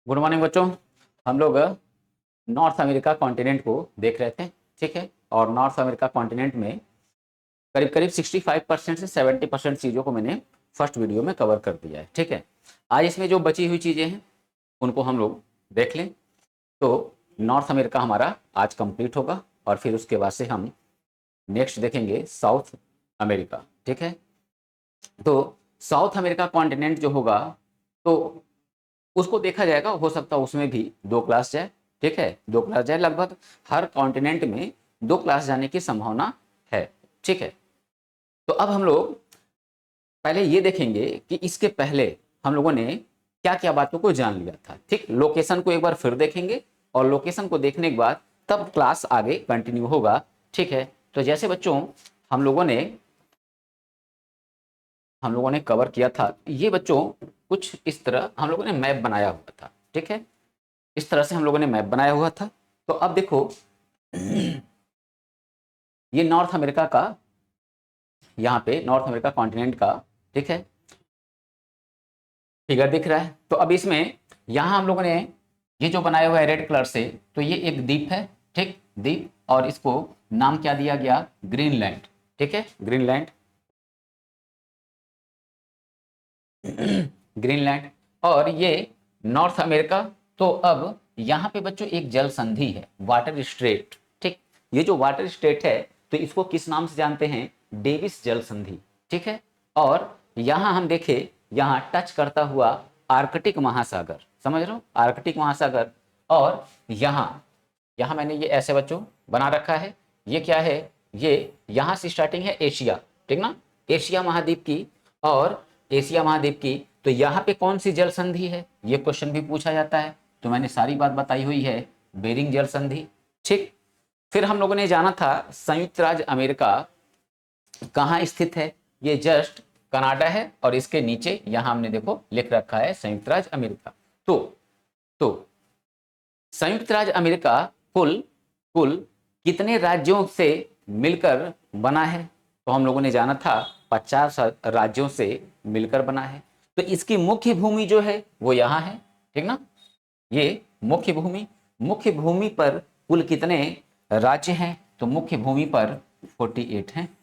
Good morning बच्चों। हम लोग नॉर्थ अमेरिका कॉन्टिनेंट को देख रहे थे, ठीक है। और नॉर्थ अमेरिका कॉन्टिनेंट में करीब करीब 65% से 70% चीज़ों को मैंने फर्स्ट वीडियो में कवर कर दिया है, ठीक है। आज इसमें जो बची हुई चीज़ें हैं उनको हम लोग देख लें। तो नॉर्थ अमेरिका हमारा आज कंप्लीट होगा और फिर उसके बाद से हम नेक्स्ट देखेंगे साउथ अमेरिका, ठीक है। तो साउथ अमेरिका कॉन्टिनेंट जो होगा तो उसको देखा जाएगा, हो सकता है उसमें भी 2 क्लास जाए, ठीक है। 2 क्लास जाए, लगभग हर कॉन्टिनेंट में 2 क्लास जाने की संभावना है, ठीक है। तो अब हम लोग पहले ये देखेंगे कि इसके पहले हम लोगों ने क्या क्या बातों को जान लिया था, ठीक। लोकेशन को एक बार फिर देखेंगे और लोकेशन को देखने के बाद तब क्लास आगे कंटिन्यू होगा, ठीक है। तो जैसे बच्चों हम लोगों ने कवर किया था, ये बच्चों कुछ इस तरह हम लोगों ने मैप बनाया हुआ था, ठीक है। इस तरह से हम लोगों ने मैप बनाया हुआ था। तो अब देखो ये नॉर्थ अमेरिका का, यहाँ पे नॉर्थ अमेरिका कॉन्टिनेंट का, ठीक है, फिगर दिख रहा है। तो अब इसमें यहाँ हम लोगों ने ये जो बनाया हुआ है रेड कलर से, तो ये एक द्वीप है, ठीक, द्वीप। और इसको नाम क्या दिया गया? ग्रीनलैंड, ठीक है, ग्रीनलैंड। ग्रीनलैंड। और ये नॉर्थ अमेरिका। तो अब यहाँ पे बच्चों एक जल संधि है, वाटर स्ट्रेट, ठीक। ये जो वाटर स्ट्रेट है तो इसको किस नाम से जानते हैं? डेविस जल संधि, ठीक है। और यहाँ हम देखें, यहाँ टच करता हुआ आर्कटिक महासागर, समझ रहे हो, आर्कटिक महासागर। और यहाँ यहाँ मैंने ये ऐसे बच्चों बना रखा है, ये क्या है? ये यहाँ से स्टार्टिंग है एशिया, ठीक ना, एशिया महाद्वीप की। और एशिया महाद्वीप की, तो यहाँ पे कौन सी जल संधि है, ये क्वेश्चन भी पूछा जाता है। तो मैंने सारी बात बताई हुई है, बेरिंग जल संधि, ठीक। फिर हम लोगों ने जाना था संयुक्त राज्य अमेरिका कहाँ स्थित है, ये जस्ट कनाडा है और इसके नीचे यहाँ हमने देखो लिख रखा है संयुक्त राज्य अमेरिका। तो संयुक्त राज्य अमेरिका कुल कुल कितने राज्यों से मिलकर बना है? तो हम लोगों ने जाना था 50 राज्यों से मिलकर बना है। तो इसकी मुख्य भूमि जो है वो यहाँ है, ठीक ना। ये मुख्य भूमि पर कुल कितने राज्य हैं? तो मुख्य भूमि पर 48 हैं।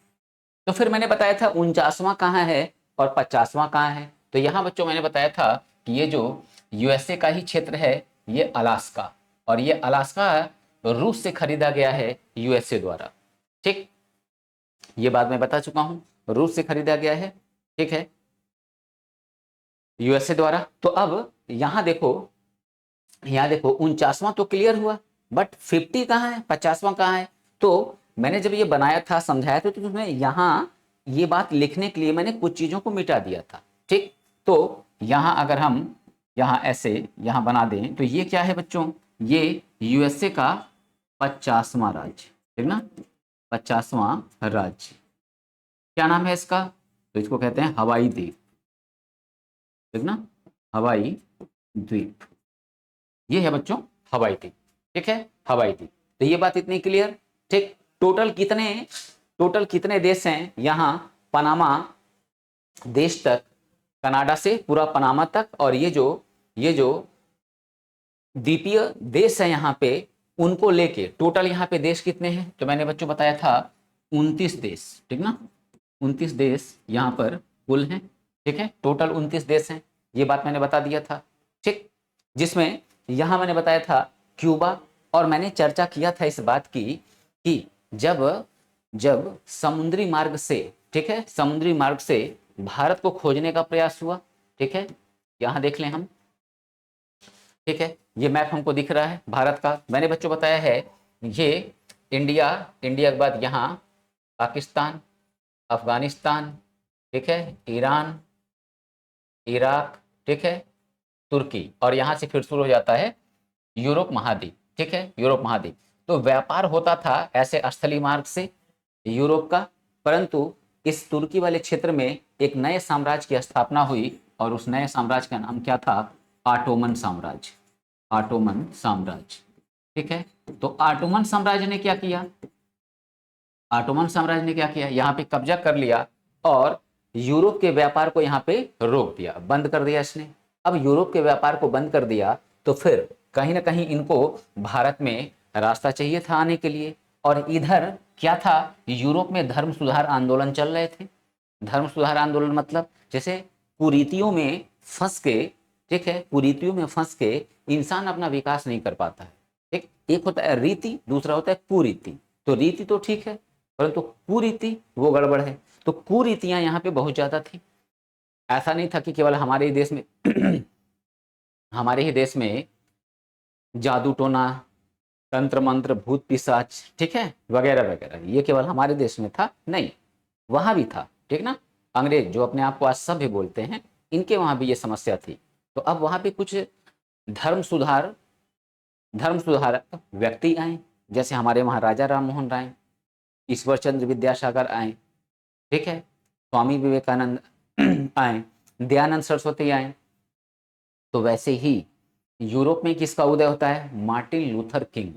तो फिर मैंने बताया था 49वां कहाँ है और 50वां कहाँ है। तो यहाँ बच्चों मैंने बताया था कि ये जो यूएसए का ही क्षेत्र है, ये अलास्का, और ये अलास्का रूस से खरीदा गया है यूएसए द्वारा, ठीक। ये बात मैं बता चुका हूं, रूस से खरीदा गया है, ठीक है, यूएसए द्वारा। तो अब यहाँ देखो, 49वां तो क्लियर हुआ, बट 50 कहाँ है, 50वां कहाँ है? तो मैंने जब ये बनाया था, समझाया था, तो तुम्हें यहाँ ये बात लिखने के लिए मैंने कुछ चीजों को मिटा दिया था, ठीक। तो यहाँ अगर हम यहाँ ऐसे यहाँ बना दें तो ये क्या है बच्चों? ये यूएसए का 50वां राज्य, ठीक ना, 50वां राज्य। क्या नाम है इसका? तो इसको कहते हैं हवाई द्वीप, ठीक ना, हवाई द्वीप। ये है बच्चों हवाई द्वीप, ठीक है, हवाई द्वीप। तो ये बात इतनी क्लियर, ठीक। टोटल कितने देश हैं यहाँ? पनामा देश तक, कनाडा से पूरा पनामा तक, और ये जो द्वीपीय देश है यहाँ पे, उनको लेके टोटल यहाँ पे देश कितने हैं? तो मैंने बच्चों बताया था 29 देश, ठीक ना, 29 देश यहाँ पर कुल हैं, ठीक है, टोटल 29 देश हैं। ये बात मैंने बता दिया था, ठीक। जिसमें यहाँ मैंने बताया था क्यूबा, और मैंने चर्चा किया था इस बात की कि जब जब समुद्री मार्ग से, ठीक है, समुद्री मार्ग से भारत को खोजने का प्रयास हुआ, ठीक है, यहाँ देख लें हम, ठीक है, ये मैप हमको दिख रहा है भारत का। मैंने बच्चों बताया है ये इंडिया के बाद यहाँ पाकिस्तान, अफगानिस्तान, ठीक है, ईरान, इराक, ठीक है, तुर्की, और यहाँ से फिर शुरू हो जाता है यूरोप महाद्वीप, ठीक है, यूरोप महाद्वीप। तो व्यापार होता था ऐसे स्थलीय मार्ग से यूरोप का, परंतु इस तुर्की वाले क्षेत्र में एक नए साम्राज्य की स्थापना हुई, और उस नए साम्राज्य का नाम क्या था? ऑटोमन साम्राज्य, ऑटोमन साम्राज्य, ठीक है। तो ऑटोमन साम्राज्य ने क्या किया? ऑटोमन साम्राज्य ने क्या किया? यहाँ पे कब्जा कर लिया और यूरोप के व्यापार को यहाँ पे रोक दिया, बंद कर दिया इसने। अब यूरोप के व्यापार को बंद कर दिया तो फिर कहीं ना कहीं इनको भारत में रास्ता चाहिए था आने के लिए। और इधर क्या था, यूरोप में धर्म सुधार आंदोलन चल रहे थे। धर्म सुधार आंदोलन मतलब जैसे कुरीतियों में फंस के, ठीक है, कुरीतियों में फंस के इंसान अपना विकास नहीं कर पाता है। ठीक, एक होता है रीति, दूसरा होता है कुरीति। तो रीति तो ठीक है, परंतु कुरीति वो गड़बड़ है। तो कुरीतियां यहाँ पे बहुत ज्यादा थी। ऐसा नहीं था कि केवल हमारे ही देश में हमारे ही देश में जादू टोना, तंत्र मंत्र, भूत पिशाच, ठीक है, वगैरह वगैरह, ये केवल हमारे देश में था नहीं, वहां भी था। ठीक ना, अंग्रेज जो अपने आप को आज सभ्य बोलते हैं, इनके वहां भी ये समस्या थी। तो अब वहां पे कुछ धर्म सुधार धर्म सुधारक व्यक्ति आए, जैसे हमारे वहां राजा राम मोहन राय, ईश्वर चंद्र विद्यासागर आए, ठीक है, स्वामी विवेकानंद आए, दयानंद सरस्वती आए। तो वैसे ही यूरोप में किसका उदय होता है, मार्टिन लूथर किंग,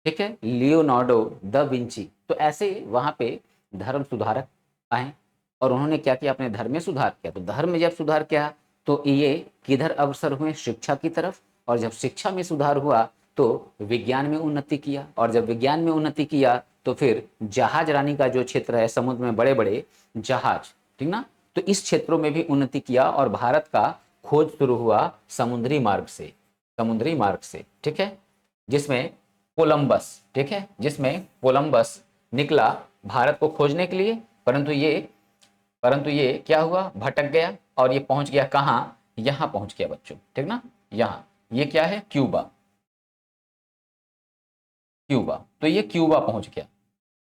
ठीक है, लियोनार्डो द विंची। तो ऐसे वहां पे धर्म सुधारक आए और उन्होंने क्या किया, अपने धर्म में सुधार किया। तो धर्म में जब सुधार किया तो ये किधर अग्रसर हुए, शिक्षा की तरफ। और जब शिक्षा में सुधार हुआ तो विज्ञान में उन्नति किया, और जब विज्ञान में उन्नति किया तो फिर जहाज रानी का जो क्षेत्र है, समुद्र में बड़े बड़े जहाज, ठीक ना, तो इस क्षेत्रों में भी उन्नति किया। और भारत का खोज शुरू हुआ समुद्री मार्ग से, समुद्री मार्ग से, ठीक है, जिसमें कोलंबस, ठीक है, जिसमें कोलंबस निकला भारत को खोजने के लिए। परंतु ये क्या हुआ, भटक गया और ये पहुंच गया कहां, यहां पहुंच गया बच्चों, ठीक ना, यहां। ये क्या है, क्यूबा, क्यूबा। तो ये क्यूबा पहुंच गया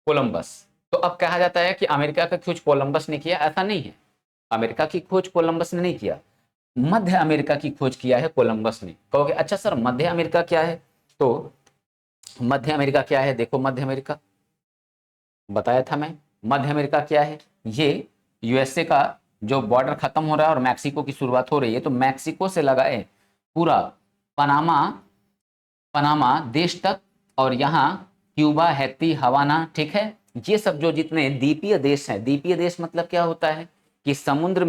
कोलंबस। तो अब कहा जाता है कि अमेरिका का खोज कोलंबस ने किया, ऐसा नहीं है। अमेरिका की खोज कोलंबस ने नहीं किया, मध्य अमेरिका की खोज किया है कोलंबस ने। कहोगे अच्छा सर मध्य अमेरिका क्या है, तो मध्य अमेरिका क्या है, देखो मध्य अमेरिका बताया था मैं। मध्य अमेरिका क्या है, ये यूएसए का जो बॉर्डर खत्म हो रहा है और मैक्सिको की शुरुआत हो रही है, तो मैक्सिको से लगाए पूरा पनामा, पनामा देश तक, और यहाँ क्यूबा, हैती, हवाना, ठीक है, ये सब जो जितने द्वीपीय देश हैं। द्वीपीय देश मतलब क्या होता है कि समुद्र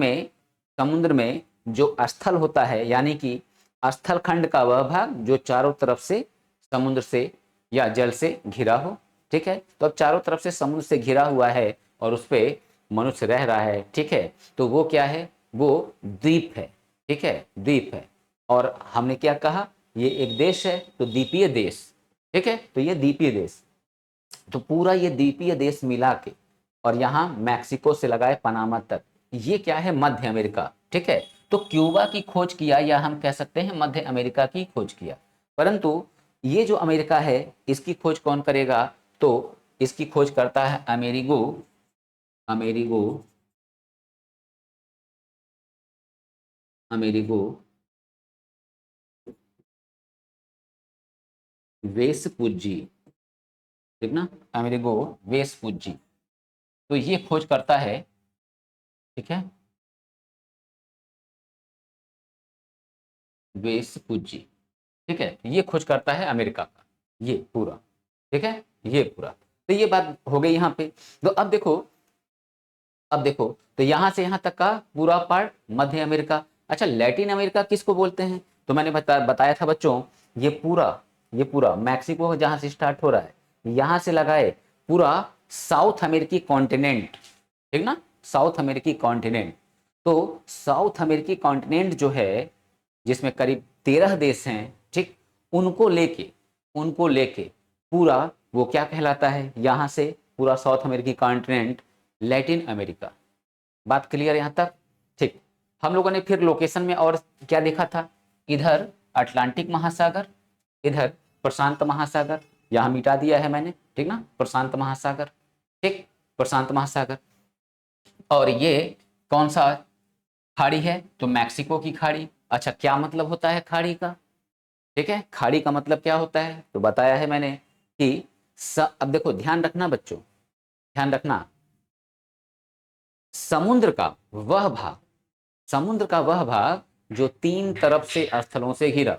में जो स्थल होता है, यानी कि स्थल खंड का वह भाग जो चारों तरफ से समुद्र से या जल से घिरा हो, ठीक है। तो अब चारों तरफ से समुद्र से घिरा हुआ है और उस पर मनुष्य रह रहा है, ठीक है, तो वो क्या है, वो द्वीप है, ठीक है, द्वीप है। और हमने क्या कहा, ये एक देश है, तो द्वीपीय देश, ठीक है, तो ये द्वीपीय देश। तो पूरा ये द्वीपीय देश मिला के, और यहाँ मैक्सिको से लगाए पनामा तक, ये क्या है, मध्य अमेरिका, ठीक है। तो क्यूबा की खोज किया, या हम कह सकते हैं मध्य अमेरिका की खोज किया। परंतु ये जो अमेरिका है, इसकी खोज कौन करेगा, तो इसकी खोज करता है अमेरिगो, अमेरिगो, अमेरिगो वेस्पुज्जी, ठीक ना, अमेरिगो वेस्पुज्जी। तो ये खोज करता है, ठीक है, वेस्पुज्जी, ठीक है, ये खोज करता है अमेरिका का, ये पूरा, ठीक है, ये पूरा। तो ये बात हो गई यहाँ पे। तो अब देखो तो यहाँ से यहाँ तक का पूरा पार्ट मध्य अमेरिका। अच्छा, लैटिन अमेरिका किसको बोलते हैं, तो मैंने बताया था बच्चों, ये पूरा मैक्सिको जहाँ से स्टार्ट हो रहा है, यहाँ से लगाए पूरा साउथ अमेरिकी कॉन्टिनेंट, ठीक ना, साउथ अमेरिकी कॉन्टिनेंट। तो साउथ अमेरिकी कॉन्टिनेंट जो है, जिसमें करीब 13 देश हैं, ठीक, उनको लेके पूरा वो क्या कहलाता है, यहाँ से पूरा साउथ अमेरिकी कॉन्टिनेंट लैटिन अमेरिका। बात क्लियर यहाँ तक, ठीक। हम लोगों ने फिर लोकेशन में और क्या देखा था, इधर अटलांटिक महासागर, इधर प्रशांत महासागर, यहाँ मिटा दिया है मैंने, ठीक ना, प्रशांत महासागर, ठीक, प्रशांत महासागर। और ये कौन सा खाड़ी है, तो मैक्सिको की खाड़ी। अच्छा, क्या मतलब होता है खाड़ी का, ठीक है, खाड़ी का मतलब क्या होता है, तो बताया है मैंने कि अब देखो ध्यान रखना बच्चों, ध्यान रखना, समुद्र का वह भाग, समुद्र का वह भाग जो तीन तरफ से स्थलों से घिरा,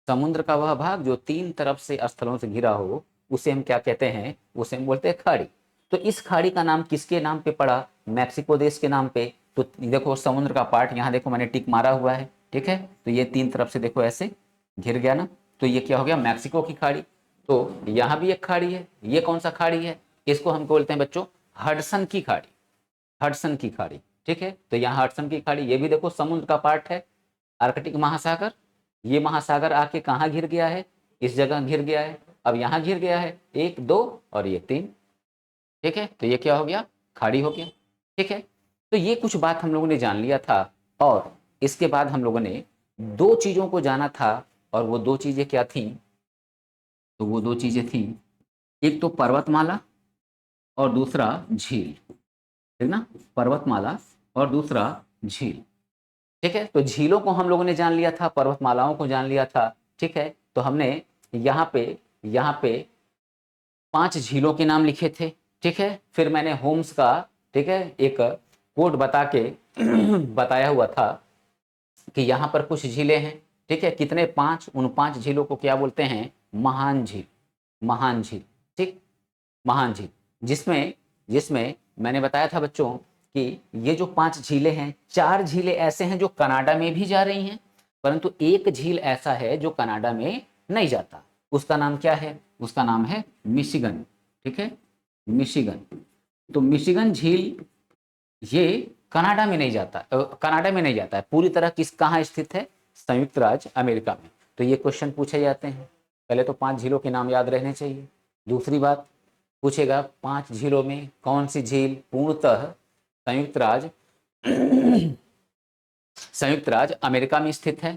समुद्र का वह भाग जो तीन तरफ से स्थलों से घिरा हो, उसे हम क्या कहते हैं, उसे हम बोलते हैं खाड़ी। तो इस खाड़ी का नाम किसके नाम पे पड़ा, मैक्सिको देश के नाम पे। तो देखो समुद्र का पार्ट यहाँ देखो मैंने टिक मारा हुआ है, ठीक है, तो ये तीन तरफ से देखो ऐसे घिर गया ना, तो ये क्या हो गया, मैक्सिको की खाड़ी। तो यहाँ भी एक खाड़ी है, ये कौन सा खाड़ी है, इसको हम बोलते हैं बच्चों हडसन की खाड़ी, हडसन की खाड़ी। ठीक है, तो यहाँ हडसन की खाड़ी, ये भी देखो समुद्र का पार्ट है, आर्कटिक महासागर। ये महासागर आके कहाँ घिर गया है, इस जगह घिर गया है। अब यहाँ घिर गया है, 1 2 और ये 3। ठीक है, तो ये क्या हो गया, खाड़ी हो गया। ठीक है, तो ये कुछ बात हम लोगों ने जान लिया था, और इसके बाद हम लोगों ने 2 चीजों को जाना था, और वो 2 चीजें क्या थी, तो वो 2 चीजें थी, एक तो पर्वतमाला और दूसरा झील। ठीक ना, पर्वतमाला और दूसरा झील। ठीक है, तो झीलों को हम लोगों ने जान लिया था, पर्वतमालाओं को जान लिया था। ठीक है, तो हमने यहाँ पे 5 झीलों के नाम लिखे थे। ठीक है, फिर मैंने होम्स का, ठीक है, एक कोड बता के बताया हुआ था कि यहाँ पर कुछ झीलें हैं। ठीक है, कितने, 5, उन 5 झीलों को क्या बोलते हैं, महान झील, महान झील। ठीक, महान झील, जिसमें जिसमें मैंने बताया था बच्चों कि ये जो 5 झीलें हैं, 4 झीलें ऐसे हैं जो कनाडा में भी जा रही हैं, परंतु एक झील ऐसा है जो कनाडा में नहीं जाता। उसका नाम क्या है, उसका नाम है मिशिगन। ठीक है, मिशिगन। तो मिशिगन झील ये कनाडा में नहीं जाता, कनाडा में नहीं जाता है पूरी तरह, किस कहाँ स्थित है, संयुक्त राज्य अमेरिका में। तो ये क्वेश्चन पूछे जाते हैं, पहले तो 5 झीलों के नाम याद रहने चाहिए। दूसरी बात पूछेगा, 5 झीलों में कौन सी झील पूर्णतः संयुक्त राज्य संयुक्त राज्य अमेरिका में स्थित है।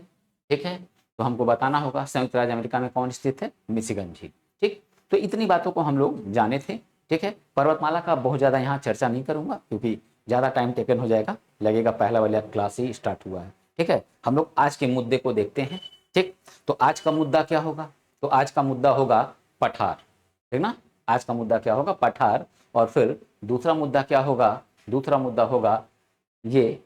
ठीक है, तो हमको बताना होगा संयुक्त राज्य अमेरिका में कौन स्थित है, मिशिगन झील। ठीक, तो इतनी बातों को हम लोग जाने थे। ठीक है, पर्वतमाला का बहुत ज़्यादा यहाँ चर्चा नहीं करूँगा, क्योंकि ज़्यादा टाइम टेकन हो जाएगा, लगेगा पहला वाला क्लास ही स्टार्ट हुआ है। ठीक है, हम लोग आज के मुद्दे को देखते हैं। ठीक, तो आज का मुद्दा क्या होगा, तो आज का मुद्दा होगा पठार। ठीक ना, आज का मुद्दा क्या होगा, पठार। और फिर दूसरा मुद्दा क्या होगा, दूसरा मुद्दा होगा ये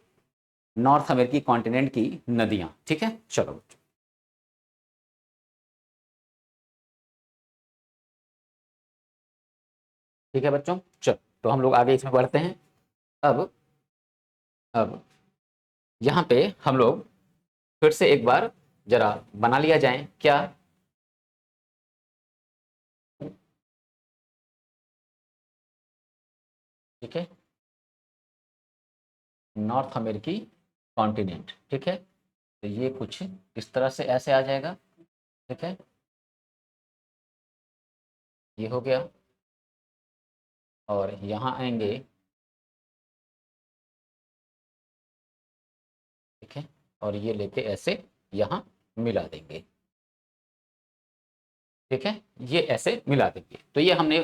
नॉर्थ अमेरिकी कॉन्टिनेंट की नदियां। ठीक है, चलो बच्चों। ठीक है बच्चों, चलो तो हम लोग आगे इसमें बढ़ते हैं। अब अब यहाँ पे हम लोग फिर से एक बार जरा बना लिया जाए क्या, ठीक है, नॉर्थ अमेरिकी कॉन्टिनेंट। ठीक है, तो ये कुछ इस तरह से ऐसे आ जाएगा। ठीक है, ये हो गया, और यहाँ आएंगे। ठीक है, और ये लेके ऐसे यहाँ मिला देंगे। ठीक है, ये ऐसे मिला देंगे, तो ये हमने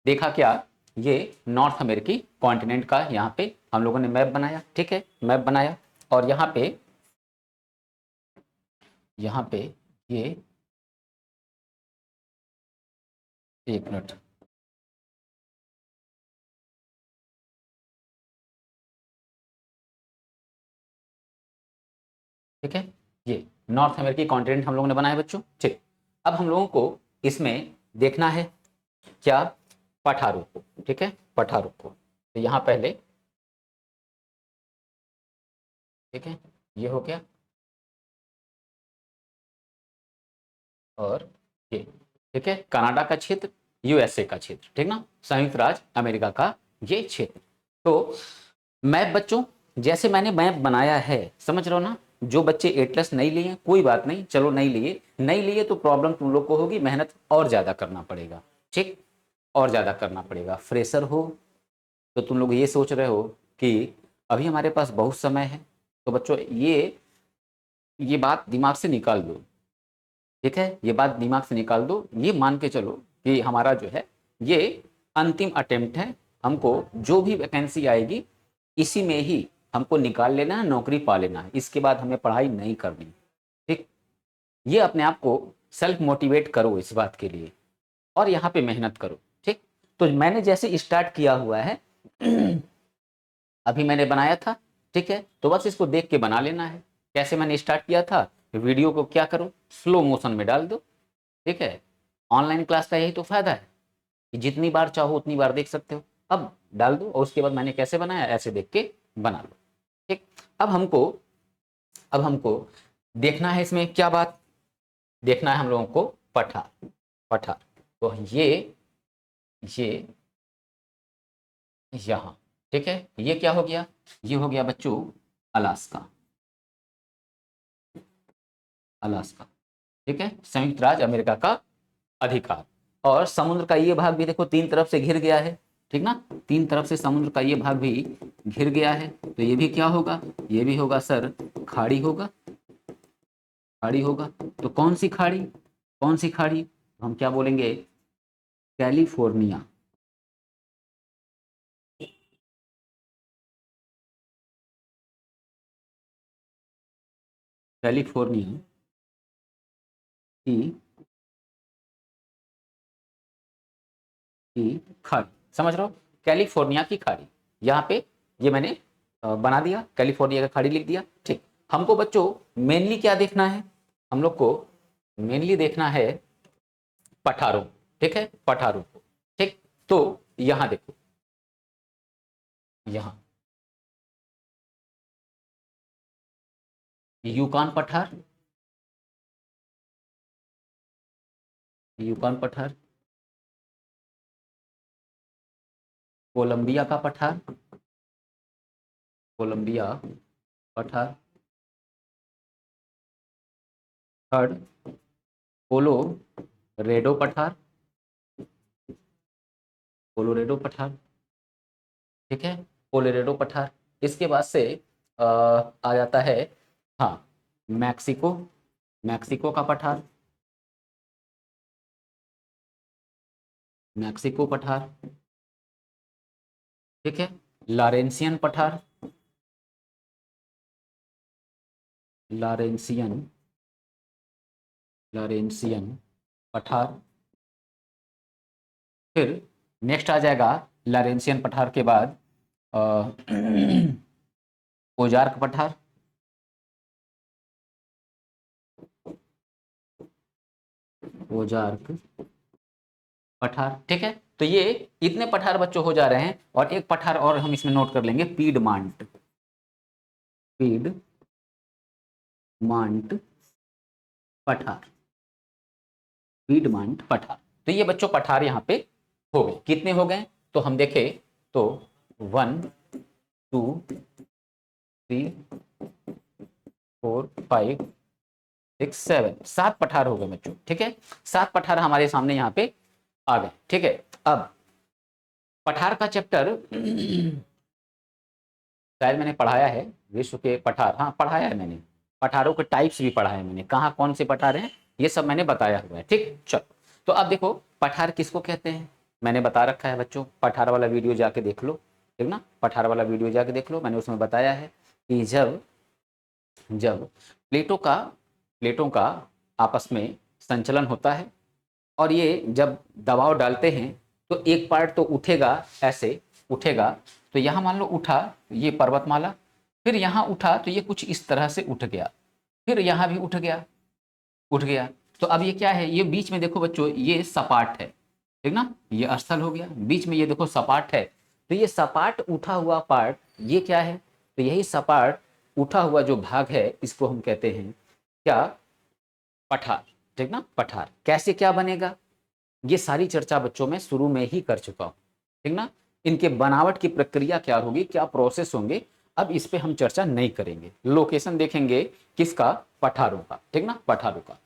देखा क्या, ये नॉर्थ अमेरिकी कॉन्टिनेंट का यहाँ पे हम लोगों ने मैप बनाया। ठीक है, मैप बनाया, और यहाँ पे ये, एक मिनट, ठीक है, ये नॉर्थ अमेरिकी कॉन्टिनेंट हम लोगों ने बनाया बच्चों। ठीक, अब हम लोगों को इसमें देखना है क्या, पठारों को। ठीक है, पठारों को, तो यहाँ पहले, ठीक है, ये हो गया, और ये, ठीक है, कनाडा का क्षेत्र, यूएसए का क्षेत्र, ठीक ना, संयुक्त राज्य अमेरिका का ये क्षेत्र। तो मैप बच्चों, जैसे मैंने मैप बनाया है, समझ रहे हो ना, जो बच्चे 8+ नहीं लिए कोई बात नहीं, चलो नहीं लिए, नहीं लिए तो प्रॉब्लम तुम लोग को होगी, मेहनत और ज़्यादा करना पड़ेगा। ठीक, और ज़्यादा करना पड़ेगा, फ्रेशर हो तो तुम लोग ये सोच रहे हो कि अभी हमारे पास बहुत समय है, तो बच्चों ये बात दिमाग से निकाल दो। ठीक है, ये बात दिमाग से निकाल दो, ये मान के चलो कि हमारा जो है ये अंतिम अटेम्प्ट है, हमको जो भी वैकेंसी आएगी इसी में ही हमको निकाल लेना है, नौकरी पा लेना है, इसके बाद हमें पढ़ाई नहीं करनी। ठीक, ये अपने आप को सेल्फ मोटिवेट करो इस बात के लिए, और यहाँ पे मेहनत करो। ठीक, तो मैंने जैसे स्टार्ट किया हुआ है अभी मैंने बनाया था। ठीक है, तो बस इसको देख के बना लेना है, कैसे मैंने स्टार्ट किया था। वीडियो को क्या करो, स्लो मोशन में डाल दो। ठीक है, ऑनलाइन क्लास का यही तो फायदा है कि जितनी बार चाहो उतनी बार देख सकते हो। अब डाल दो, और उसके बाद मैंने कैसे बनाया ऐसे देख के बना लो। ठीक, अब हमको देखना है इसमें क्या बात, देखना है हम लोगों को पठार, पठार। तो ये यहाँ, ठीक है, ये क्या हो गया, ये हो गया बच्चों अलास्का, अलास्का, ठीक है, संयुक्त राज्य अमेरिका का अधिकार। और समुद्र का ये भाग भी देखो तीन तरफ से घिर गया है, ठीक ना, तीन तरफ से समुद्र का ये भाग भी घिर गया है, तो ये भी क्या होगा, ये भी होगा सर खाड़ी होगा, खाड़ी होगा। तो कौन सी खाड़ी, कौन सी खाड़ी, तो हम क्या बोलेंगे, कैलिफोर्निया, कैलिफोर्निया की खाड़ी, समझ रहे हो, कैलिफोर्निया की खाड़ी, यहाँ पे ये मैंने बना दिया, कैलिफोर्निया का खाड़ी लिख दिया, ठीक। हमको बच्चों मेनली क्या देखना है, हम लोग को मेनली देखना है पठारों, ठीक है, पठारों को, ठीक। तो यहाँ देखो, यहाँ यूकान पठार, यूकान पठार, कोलंबिया का पठार, कोलंबिया पठार, थर्ड कोलो रेडो पठार, कोलोरेडो पठार, ठीक है, कोलोरेडो पठार। इसके बाद से आ जाता है, हाँ, मैक्सिको, मैक्सिको का पठार, मैक्सिको पठार, ठीक है, लारेंसियन पठार, लारेंसियन, लारेंसियन पठार। फिर नेक्स्ट आ जाएगा लारेंसियन पठार के बाद ओजार्क पठार, ओजार्क पठार, ठीक है। तो ये इतने पठार बच्चों हो जा रहे हैं, और एक पठार और हम इसमें नोट कर लेंगे, पीडमांट, पीडमांट पठार, पीडमांट पठार। तो ये बच्चों पठार यहाँ पे हो गए, कितने हो गए, तो हम देखें तो 1 2 3 4 5 6 7, 7 पठार हो गए बच्चों, ठीक है, 7 पठार हमारे सामने यहाँ पे आ गए, ठीक है। अब पठार का चैप्टर शायद मैंने पढ़ाया है, विश्व के पठार, हाँ पढ़ाया है मैंने, पठारों के टाइप्स भी पढ़ा है मैंने, कहाँ कौन से पठार हैं ये सब मैंने बताया हुआ है, ठीक। चलो, तो अब देखो पठार किसको कहते हैं, मैंने बता रखा है बच्चों, पठार वाला वीडियो जाके देख लो, ठीक ना, पठार वाला वीडियो जाके देख लो, मैंने उसमें बताया है कि जब जब प्लेटों का आपस में संचलन होता है, और ये जब दबाव डालते हैं तो एक पार्ट तो उठेगा, ऐसे उठेगा, तो यहाँ मान लो उठा, ये पर्वतमाला, फिर यहाँ उठा तो ये कुछ इस तरह से उठ गया, फिर यहाँ भी उठ गया, उठ गया। तो अब ये क्या है, ये बीच में देखो बच्चों ये सपाट है, ठीक ना, ये स्थल हो गया, बीच में ये देखो सपाट है, तो ये सपाट उठा हुआ पार्ट ये क्या है, तो यही सपाट उठा हुआ जो भाग है इसको हम कहते हैं क्या, पठार, ठीक ना, पठार। कैसे क्या बनेगा, ये सारी चर्चा बच्चों में शुरू में ही कर चुका हूं, ठीक ना, इनके बनावट की प्रक्रिया क्या होगी, क्या प्रोसेस होंगे, अब इस पे हम चर्चा नहीं करेंगे, लोकेशन देखेंगे किसका, पठारों का, ठीक ना, पठारों का।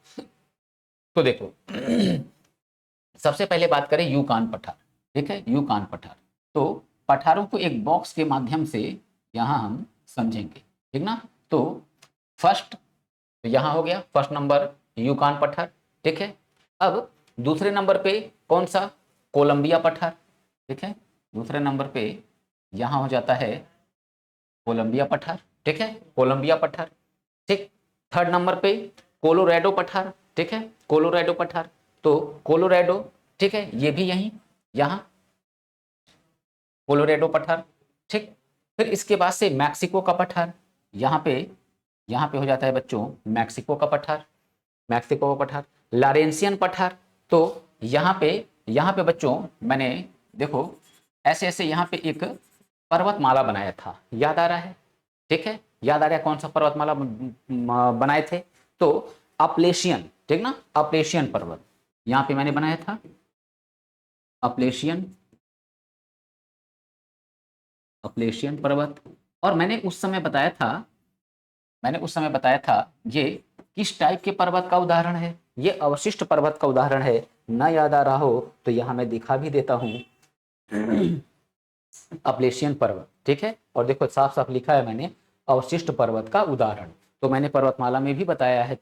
तो देखो सबसे पहले बात करें यूकान पठार, ठीक है, यूकान पठार। तो पठारों को एक बॉक्स के माध्यम से यहां हम समझेंगे, ठीक ना। तो फर्स्ट, तो यहाँ हो गया फर्स्ट नंबर यूकान पठार, ठीक है। अब दूसरे नंबर पे कौन सा, कोलंबिया पठार, ठीक है, दूसरे नंबर पे यहाँ हो जाता है कोलंबिया पठार, ठीक है, कोलंबिया पठार, ठीक। थर्ड नंबर पे कोलोराडो पठार, ठीक है, कोलोराडो पठार, तो कोलोराडो, ठीक है, ये भी यहीं, यहाँ कोलोराडो पठार, ठीक। फिर इसके बाद से मैक्सिको का पठार, यहाँ पे हो जाता है बच्चों मैक्सिको का पठार, मैक्सिको का पठार, लारेंसियन पठार। तो यहाँ पे बच्चों मैंने देखो ऐसे ऐसे यहाँ पे एक पर्वतमाला बनाया था, याद आ रहा है, ठीक है, याद आ रहा है कौन सा पर्वतमाला बनाए थे, तो अपलेशियन, ठीक ना, अपलेशियन पर्वत, यहाँ पे मैंने बनाया था अपलेशियन अपलेशियन पर्वत। और मैंने उस समय बताया था ये किस टाइप के पर्वत का उदाहरण है, ये अवशिष्ट पर्वत का उदाहरण है। ना याद आ रहा हो तो यहाँ मैं दिखा भी देता हूँ अपलेशियन पर्वत, ठीक है। और देखो साफ साफ लिखा है मैंने अवशिष्ट पर्वत का उदाहरण। तो मैंने पर्वतमाला में भी बताया है,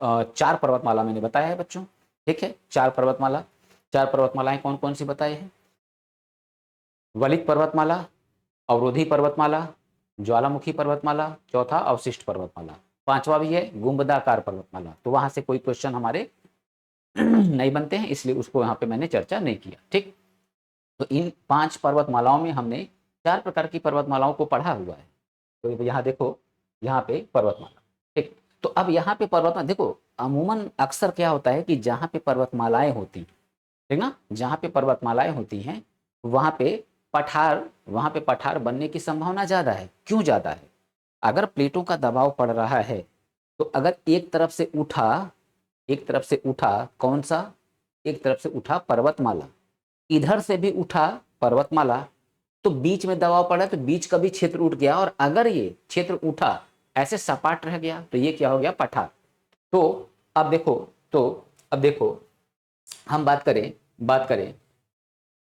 4 पर्वतमाला मैंने बताया है बच्चों, ठीक है। 4 पर्वतमालाएं कौन कौन सी बताई है? वलित पर्वतमाला, अवरोधी पर्वतमाला, ज्वालामुखी पर्वतमाला, चौथा अवशिष्ट पर्वतमाला, पांचवा भी है गुंबदाकार पर्वतमाला। तो वहां से कोई क्वेश्चन हमारे नहीं बनते हैं, इसलिए उसको यहाँ पे मैंने चर्चा नहीं किया, ठीक। तो इन 5 पर्वतमालाओं में हमने 4 प्रकार की पर्वतमालाओं को पढ़ा हुआ है। तो यहाँ देखो, यहाँ पे पर्वतमाला, ठीक। तो अब यहाँ पे पर्वतमाला देखो, अमूमन अक्सर क्या होता है कि जहाँ पे पर्वतमालाएं होती, ठीक ना, जहाँ पे पर्वतमालाएं होती हैं वहाँ पे पठार बनने की संभावना ज़्यादा है। क्यों ज़्यादा है? अगर प्लेटों का दबाव पड़ रहा है तो अगर एक तरफ से उठा कौन सा, एक तरफ से उठा पर्वतमाला, इधर से भी उठा पर्वतमाला, तो बीच में दबाव पड़ा तो बीच का भी क्षेत्र उठ गया, और अगर ये क्षेत्र उठा ऐसे सपाट रह गया तो ये क्या हो गया? पठार। तो अब देखो तो अब देखो हम बात करें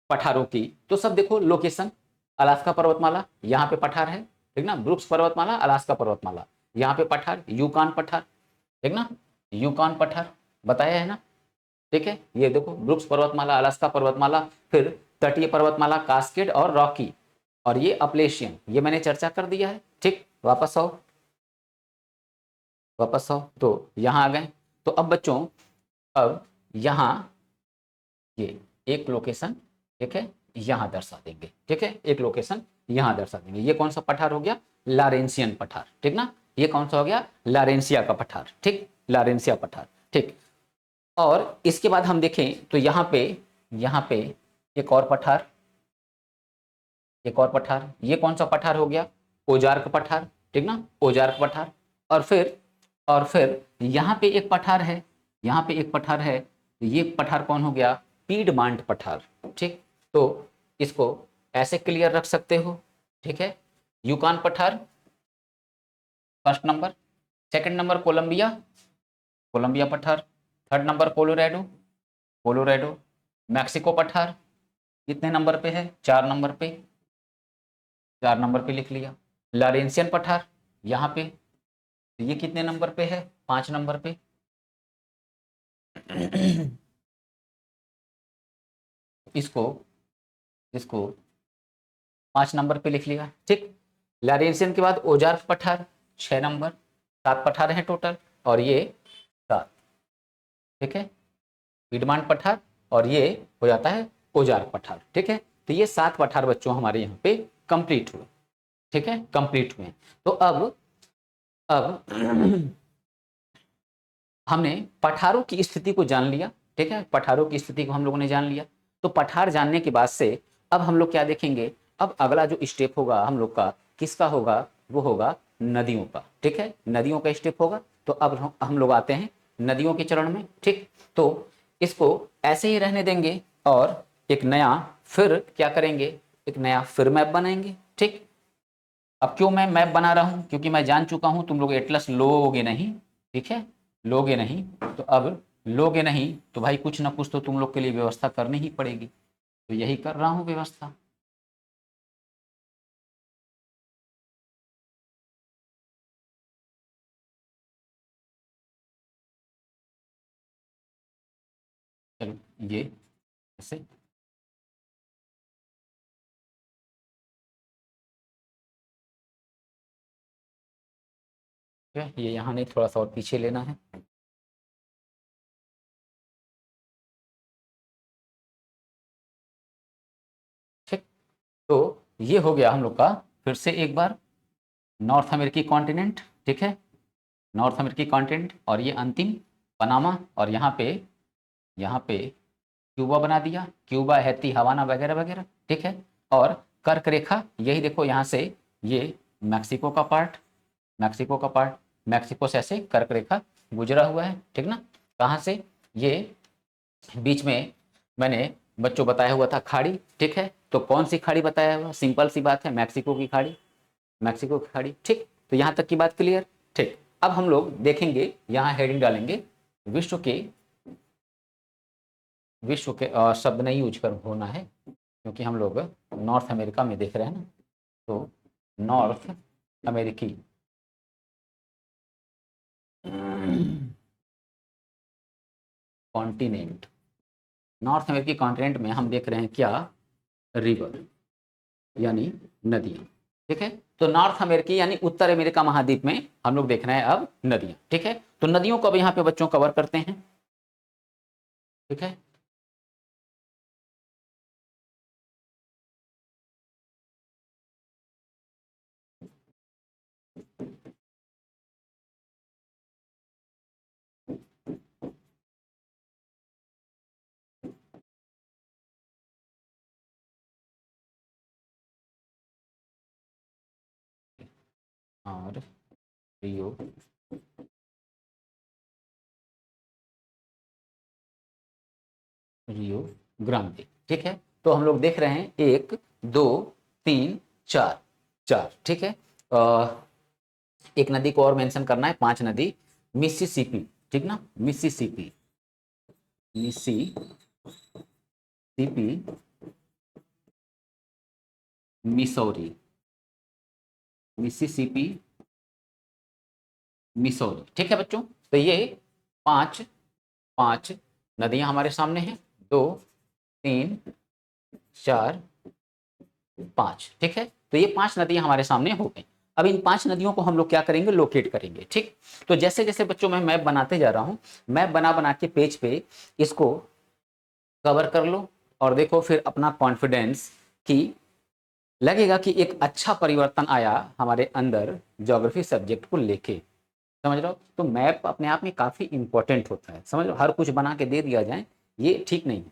पठारों की, तो सब देखो लोकेशन, अलास्का पर्वतमाला यहाँ पे पठार है, ठीक ना, ब्रुक्स पर्वतमाला, अलास्का पर्वतमाला, यहाँ पे पठार, यूकान पठार, ठीक ना, यूकान पठार बताया है ना, ठीक है। ये देखो ब्रुक्स पर्वतमाला, अलास्का पर्वतमाला, फिर तटीय पर्वतमाला कास्केड और रॉकी, और ये अपलेशियन, ये मैंने चर्चा कर दिया है, ठीक। वापस आओ तो यहाँ आ गए। तो अब बच्चों, अब यहाँ ये एक लोकेशन, ठीक है, यहाँ दर्शा देंगे, ठीक है, एक लोकेशन यहाँ दर्शा देंगे। ये कौन सा पठार हो गया? लारेंसियन पठार, ठीक ना। ये कौन सा हो गया? लारेंसिया का पठार, ठीक, लारेंसिया पठार, ठीक। और इसके बाद हम देखें तो यहाँ पे एक और पठार, ये कौन सा पठार हो गया? ओजार्क पठार, ठीक ना, ओजार्क पठार। और फिर यहाँ पे एक पठार है, ये पठार कौन हो गया? पीडमांट पठार, ठीक। तो इसको ऐसे क्लियर रख सकते हो, ठीक है। यूकान पठार first number, second number Columbia पठार, थर्ड नंबर कोलोराडो, मैक्सिको पठार कितने नंबर पे है? 4 नंबर पे, 4 नंबर पे लिख लिया। लारेंसियन पठार यहाँ पे, तो ये कितने नंबर पे है? 5 नंबर पे। इसको इसको 5 नंबर पे लिख लिया, ठीक। लारेंसियन के बाद ओजार्क पठार 6 नंबर, 7 पठार हैं टोटल, और ये 7, ठीक है, पीडमांट पठार, और ये हो जाता है ओजार्क पठार, ठीक है। तो ये 7 पठार बच्चों हमारे यहाँ पे कंप्लीट हुए, ठीक है, कंप्लीट हुए। तो अब हमने पठारों की स्थिति को जान लिया, ठीक है, पठारों की स्थिति को हम लोगों ने जान लिया। तो पठार जानने के बाद से अब हम लोग क्या देखेंगे? अब अगला जो स्टेप होगा हम लोग का, किसका होगा? वो होगा नदियों का, ठीक है, नदियों का स्टेप होगा। तो अब हम लोग आते हैं नदियों के चरण में, ठीक। तो इसको ऐसे ही रहने देंगे और एक नया फिर क्या करेंगे? एक नया फिर मैप बनाएंगे, ठीक। अब क्यों मैं मैप बना रहा हूं? क्योंकि मैं जान चुका हूं तुम लोग एटलस लोगे नहीं, ठीक है, लोगे नहीं। तो अब लोगे नहीं तो भाई कुछ ना कुछ तो तुम लोग के लिए व्यवस्था करनी ही पड़ेगी, तो यही कर रहा हूं व्यवस्था। चलो ये ऐसे, ठीक है, ये यहाँ नहीं, थोड़ा सा और पीछे लेना है, ठीक। तो ये हो गया हम लोग का, फिर से एक बार नॉर्थ अमेरिकी कॉन्टिनेंट, ठीक है, नॉर्थ अमेरिकी कॉन्टिनेंट, और ये अंतिम पनामा, और यहाँ पे क्यूबा बना दिया, क्यूबा, हैती, हवाना वगैरह वगैरह, ठीक है। और कर्क रेखा, यही देखो यहाँ से ये मैक्सिको का पार्ट, मैक्सिको से ऐसे कर्क रेखा गुजरा हुआ है, ठीक ना। कहाँ से, ये बीच में मैंने बच्चों बताया हुआ था खाड़ी, ठीक है। तो कौन सी खाड़ी बताया हुआ, सिंपल सी बात है, मैक्सिको की खाड़ी, मैक्सिको की खाड़ी, ठीक। तो यहाँ तक की बात क्लियर, ठीक। अब हम लोग देखेंगे, यहाँ हेडिंग डालेंगे विश्व के, विश्व के शब्द नहीं यूज कर होना है क्योंकि हम लोग नॉर्थ अमेरिका में देख रहे हैं ना, तो नॉर्थ अमेरिकी कॉन्टिनेंट, नॉर्थ अमेरिकी कॉन्टिनेंट में हम देख रहे हैं क्या, रिवर यानी नदियाँ, ठीक है। तो नॉर्थ अमेरिकी यानी उत्तर अमेरिका महाद्वीप में हम लोग देख रहे हैं अब नदियाँ, ठीक है। तो नदियों को अब यहाँ पे बच्चों कवर करते हैं, ठीक है। और रियो, रियो ग्रांडे, ठीक है। तो हम लोग देख रहे हैं 1 2 3 4, 4, ठीक है। एक नदी को और मेंशन करना है, 5 नदी, मिसिसिपी, ठीक ना, Mississippi, Mississippi, Missouri, Mississippi, Missouri, ठीक है बच्चों। तो ये 5 5 नदियां हमारे सामने हैं, 2 3 4 5, ठीक है। तो ये 5 नदियां हमारे सामने हो गई। अब इन 5 नदियों को हम लोग क्या करेंगे, लोकेट करेंगे, ठीक। तो जैसे जैसे बच्चों मैं मैप बनाते जा रहा हूं, मैप बना बना के पेज पे इसको कवर कर लो, और देखो फिर अपना कॉन्फिडेंस कि लगेगा कि एक अच्छा परिवर्तन आया हमारे अंदर ज्योग्राफी सब्जेक्ट को लेके, समझ रहे हो। तो मैप अपने आप में काफ़ी इंपॉर्टेंट होता है, समझ लो, हर कुछ बना के दे दिया जाए ये ठीक नहीं है,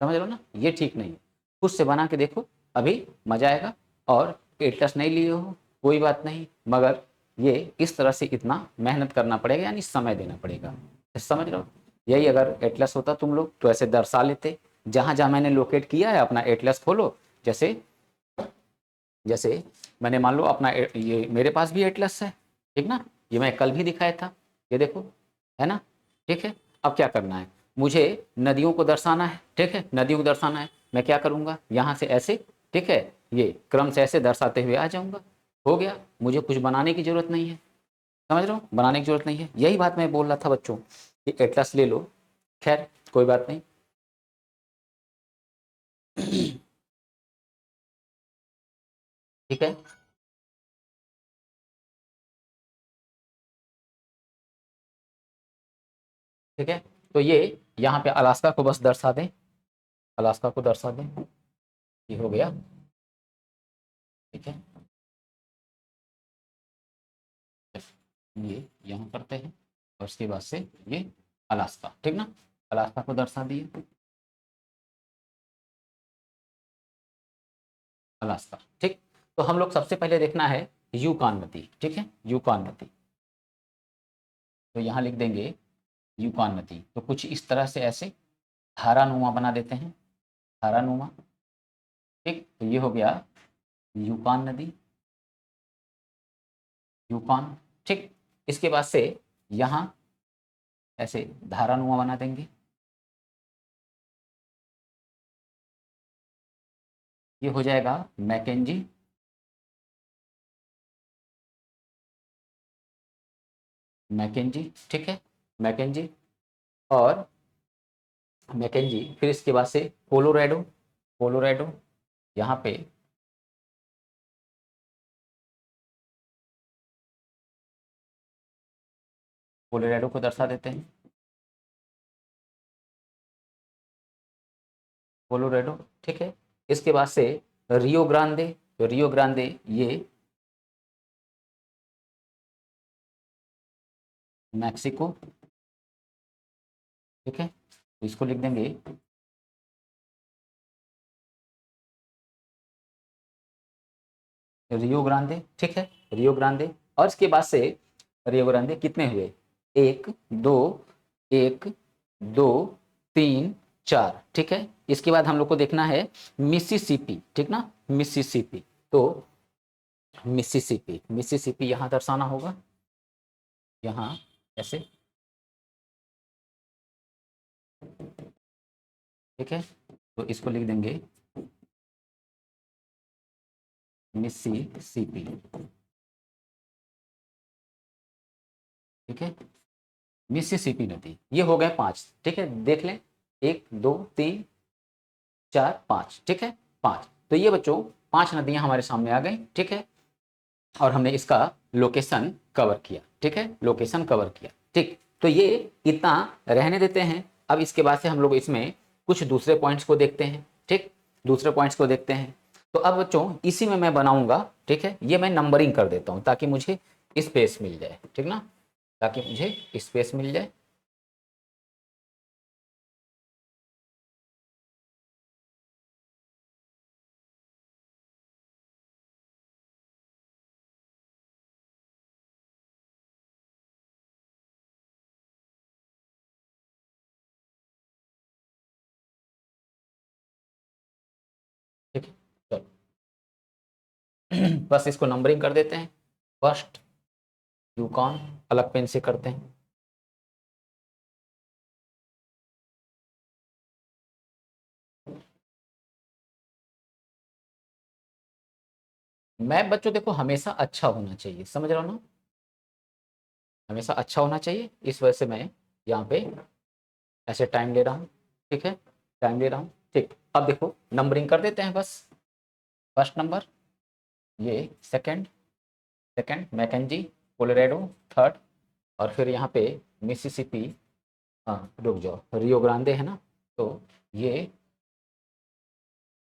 समझ लो ना, ये ठीक नहीं है। खुद से बना के देखो, अभी मजा आएगा। और एटलस नहीं लिए हो कोई बात नहीं, मगर ये इस तरह से इतना मेहनत करना पड़ेगा, यानी समय देना पड़ेगा, समझ रहे हो। यही अगर एटलस होता तुम लोग तो ऐसे दर्शा लेते, जहाँ जहाँ मैंने लोकेट किया है अपना एटलस खोलो, जैसे जैसे मैंने मान लो अपना ये मेरे पास भी एटलस है, ठीक ना, ये मैं कल भी दिखाया था, ये देखो, है ना, ठीक है। अब क्या करना है, मुझे नदियों को दर्शाना है, ठीक है, नदियों को दर्शाना है, मैं क्या करूँगा यहाँ से ऐसे, ठीक है, ये क्रम से ऐसे दर्शाते हुए आ जाऊँगा, हो गया, मुझे कुछ बनाने की ज़रूरत नहीं है, समझ रहे हो, बनाने की ज़रूरत नहीं है। यही बात मैं बोल रहा था बच्चों कि एटलस ले लो, खैर कोई बात नहीं। ठीक है, ठीक है। तो ये यहाँ पे अलास्का को बस दर्शा दें, अलास्का को दर्शा दें, ये हो गया, ठीक है। ये यहाँ करते हैं, और उसके बाद से ये अलास्का, ठीक ना, अलास्का को दर्शा दिए, अलास्का, ठीक। तो हम लोग सबसे पहले देखना है यूकान नदी, ठीक है, यूकान नदी। तो यहाँ लिख देंगे यूकान नदी, तो कुछ इस तरह से ऐसे धारानुमा बना देते हैं, धारानुमा, ठीक। तो ये हो गया यूकान नदी, यूकान, ठीक। इसके बाद से यहाँ ऐसे धारानुमा बना देंगे, ये हो जाएगा मैकेंजी, मैकेंजी, ठीक है, मैकेंजी। और मैकेंजी, फिर इसके बाद से कोलोराडो, कोलोराडो, यहाँ पे कोलोराडो को दर्शा देते हैं, कोलोराडो, ठीक है। इसके बाद से रियो ग्रांडे, तो रियो ग्रांडे ये मैक्सिको, ठीक है, तो इसको लिख देंगे रियो ग्रांडे, ठीक है, रियो ग्रांडे। और इसके बाद से रियो ग्रांडे कितने हुए, 1 2, 1 2 3 4, ठीक है। इसके बाद हम लोग को देखना है मिसिसिपी, ठीक ना, मिसिसिपी। तो मिसिसिपी, मिसिसिपी यहां दर्शाना होगा, यहां ऐसे, ठीक है। तो इसको लिख देंगे मिसिसिपी, ठीक है। मिसिसिपी नदी, ये हो गए 5, ठीक है। देख लें, 1 2 3 4 5, ठीक है, 5। तो ये बच्चों 5 नदियां हमारे सामने आ गई, ठीक है। और हमने इसका लोकेशन कवर किया, ठीक है, लोकेशन कवर किया, ठीक। तो ये इतना रहने देते हैं। अब इसके बाद से हम लोग इसमें कुछ दूसरे पॉइंट्स को देखते हैं, ठीक, दूसरे पॉइंट्स को देखते हैं। तो अब बच्चों इसी में मैं बनाऊंगा, ठीक है, ये मैं नंबरिंग कर देता हूँ ताकि मुझे स्पेस मिल जाए, ठीक ना, ताकि मुझे स्पेस मिल जाए। ठीक है, चलो बस इसको नंबरिंग कर देते हैं। फर्स्ट यूकॉन, अलग पेन से करते हैं। मैप बच्चों देखो हमेशा अच्छा होना चाहिए, समझ रहे हो ना, हमेशा अच्छा होना चाहिए। इस वजह से मैं यहाँ पे ऐसे टाइम ले रहा हूँ, ठीक है, टाइम ले रहा हूँ, ठीक। अब देखो नंबरिंग कर देते हैं बस। फर्स्ट नंबर ये, second, second Mackenzie, Colorado, third, और फिर यहाँ पे मिसिसिपी, हाँ रुक जाओ, रियो ग्रांडे है ना, तो ये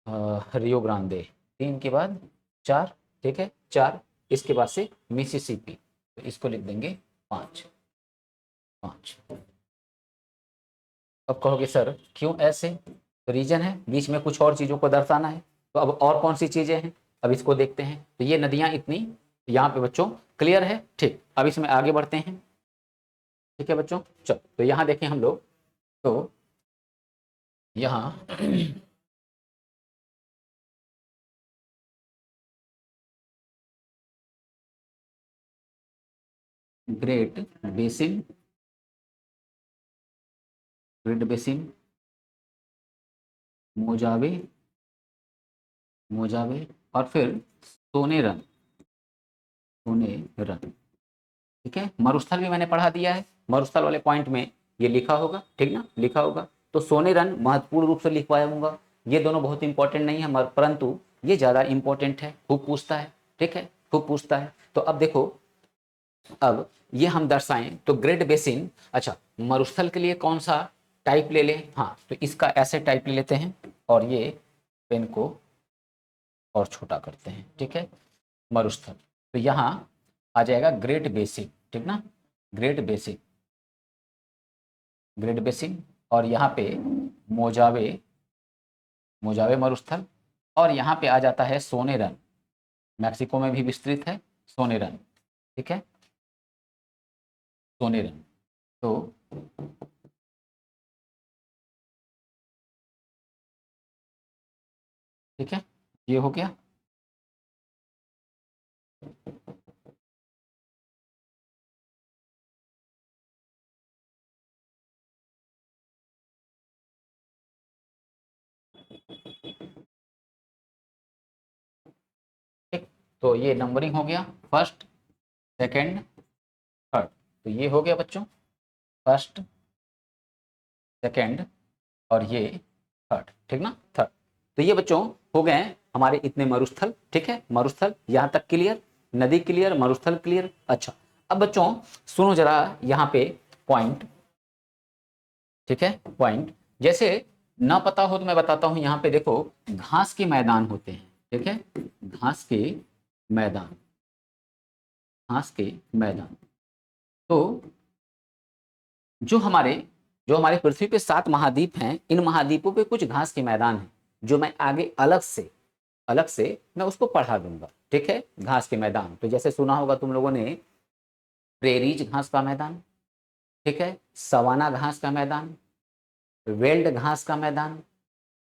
रियो ग्रांडे, 3 के बाद 4, ठीक है, 4। इसके बाद से मिसिसिपी, तो इसको लिख देंगे 5, 5। अब कहोगे सर क्यों ऐसे, तो रीजन है, बीच में कुछ और चीज़ों को दर्शाना है। तो अब और कौन सी चीज़ें हैं, अब इसको देखते हैं। तो ये नदियाँ इतनी यहाँ पे बच्चों क्लियर है, ठीक। अब इसमें आगे बढ़ते हैं, ठीक है बच्चों। चलो तो यहाँ देखें हम लोग, तो यहाँ ग्रेट बेसिन, ग्रेट बेसिन, मोजावे, मोजावे, और फिर सोने रन, सोने रन, ठीक है। मरुस्थल भी मैंने पढ़ा दिया है, मरुस्थल वाले पॉइंट में ये लिखा होगा, ठीक ना, लिखा होगा। तो सोने रन महत्वपूर्ण रूप से लिख पाऊंगा। ये दोनों बहुत इंपॉर्टेंट नहीं है, परंतु ये ज़्यादा इंपॉर्टेंट है, खूब पूछता है, ठीक है, खूब पूछता है। तो अब देखो, अब ये हम दर्शाएं तो ग्रेट बेसिन, अच्छा मरुस्थल के लिए कौन सा टाइप ले लें, हाँ तो इसका ऐसे टाइप ले लेते हैं, और ये पेन को और छोटा करते हैं, ठीक है। मरुस्थल, तो यहाँ आ जाएगा ग्रेट बेसिन, ठीक ना, ग्रेट बेसिन, ग्रेट बेसिन, और यहाँ पे मोजावे, मोजावे मरुस्थल, और यहाँ पे आ जाता है सोने रन, मैक्सिको में भी विस्तृत है सोने रन, ठीक है, सोने रन। तो ठीक है, ये हो गया। ठीक, तो ये नंबरिंग हो गया, फर्स्ट, सेकंड, थर्ड। तो ये हो गया बच्चों, फर्स्ट, सेकंड, और ये थर्ड, ठीक ना, थर्ड। तो ये बच्चों हो गए हमारे इतने मरुस्थल, ठीक है, मरुस्थल यहाँ तक क्लियर, नदी क्लियर, मरुस्थल क्लियर। अच्छा अब बच्चों सुनो जरा यहाँ पे पॉइंट, ठीक है, पॉइंट जैसे ना पता हो तो मैं बताता हूँ। यहाँ पे देखो घास के मैदान होते हैं, ठीक है, घास के मैदान, घास के मैदान। तो जो हमारे जो हमारे पृथ्वी पे 7 महाद्वीप हैं, इन महाद्वीपों पे कुछ घास के मैदान हैं, जो मैं आगे अलग से मैं उसको पढ़ा दूंगा, ठीक है। घास के मैदान तो जैसे सुना होगा तुम लोगों ने, प्रेरीज घास का मैदान, ठीक है, सवाना घास का मैदान, वेल्ड घास का मैदान,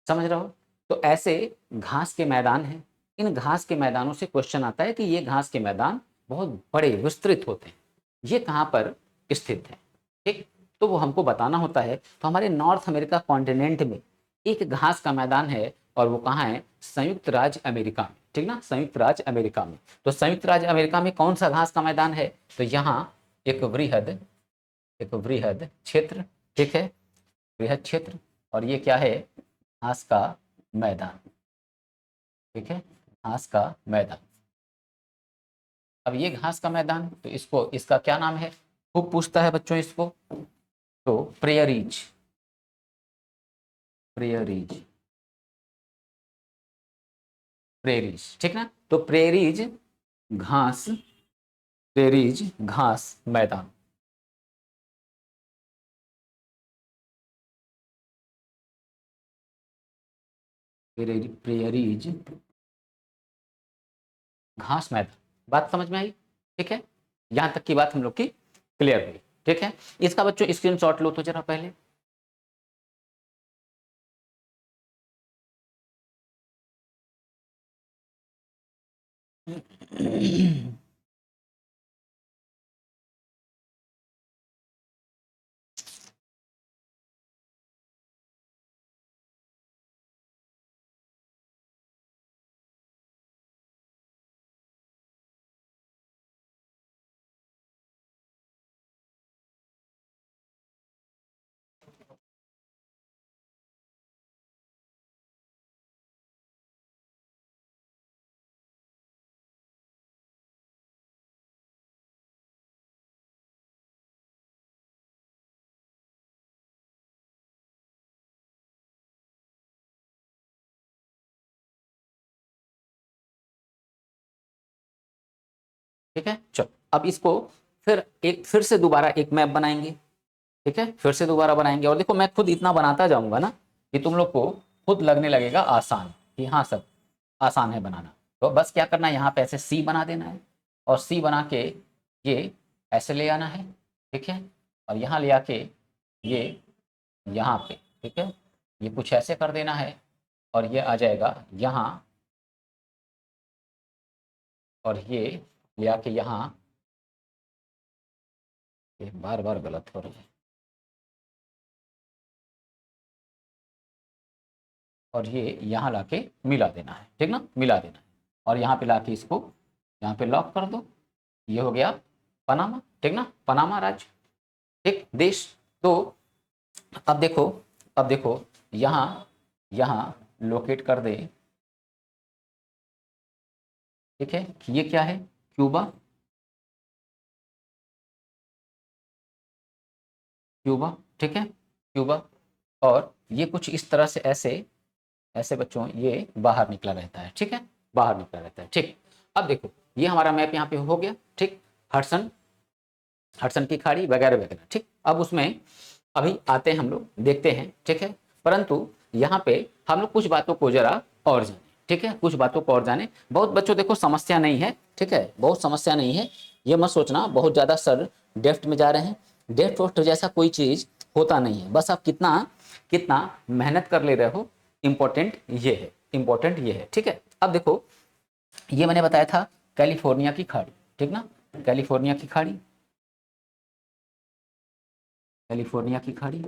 समझ रहे हो। तो ऐसे घास के मैदान हैं, इन घास के मैदानों से क्वेश्चन आता है कि ये घास के मैदान बहुत बड़े विस्तृत होते हैं, ये कहाँ पर स्थित है, ठीक। तो वो हमको बताना होता है। तो हमारे नॉर्थ अमेरिका कॉन्टिनेंट में एक घास का मैदान है, और वो कहाँ है, संयुक्त राज्य अमेरिका में, ठीक ना, संयुक्त राज्य अमेरिका में। तो संयुक्त राज्य अमेरिका में कौन सा घास का मैदान है, तो यहाँ एक वृहद क्षेत्र, ठीक है, वृहद क्षेत्र, और ये क्या है, घास का मैदान, ठीक है, घास का मैदान। अब ये घास का मैदान, तो इसको, इसका क्या नाम है, खूब पूछता है बच्चों इसको, तो प्रेयरीज, प्रेयरीज, प्रेरीज, ठीक ना। तो प्रेरीज घास, प्रेरीज घास मैदान, प्रेयरीज घास मैदान। बात समझ में आई, ठीक है, यहां तक की बात हम लोग की क्लियर हुई, ठीक है। इसका बच्चों स्क्रीनशॉट लो तो जरा पहले। ठीक है, चलो अब इसको फिर से दोबारा एक मैप बनाएंगे, ठीक है, फिर से दोबारा बनाएंगे। और देखो मैं खुद इतना बनाता जाऊंगा ना कि तुम लोग को खुद लगने लगेगा आसान, कि हाँ सब आसान है बनाना। तो बस क्या करना है, यहाँ पे ऐसे सी बना देना है, और सी बना के ये ऐसे ले आना है, ठीक है, और यहाँ ले आके ये यहाँ पे, ठीक है, ये कुछ ऐसे कर देना है, और ये आ जाएगा यहाँ, और ये ले आके यहाँ, ये बार बार गलत हो रही है, और ये यहाँ लाके मिला देना है, ठीक ना, मिला देना है, और यहाँ पे लाके इसको यहाँ पे लॉक कर दो। ये हो गया पनामा, ठीक ना, पनामा राज्य, ठीक, देश। तो अब देखो, अब देखो यहाँ, यहाँ लोकेट कर दे, ठीक है, ये क्या है, क्यूबा, क्यूबा, ठीक है, क्यूबा। और ये कुछ इस तरह से ऐसे, ऐसे बच्चों ये बाहर निकला रहता है, ठीक है, बाहर निकला रहता है, ठीक। अब देखो ये हमारा मैप यहाँ पे हो गया, ठीक, हडसन, हडसन की खाड़ी वगैरह वगैरह, ठीक। अब उसमें अभी आते हैं हम लोग, देखते हैं, ठीक है, परंतु यहाँ पे हम लोग कुछ बातों को जरा और जाने, ठीक है, कुछ बातों को और जाने। बहुत बच्चों देखो समस्या नहीं है, ठीक है, बहुत समस्या नहीं है, ये मत सोचना बहुत ज़्यादा सर डेप्थ में जा रहे हैं, डेप्थ वेफ्ट जैसा कोई चीज़ होता नहीं है, बस आप कितना कितना मेहनत कर ले रहे हो, इंपॉर्टेंट ये है, इंपॉर्टेंट ये है, ठीक है। अब देखो ये मैंने बताया था कैलिफोर्निया की खाड़ी, ठीक ना, कैलिफोर्निया की खाड़ी, कैलिफोर्निया की खाड़ी,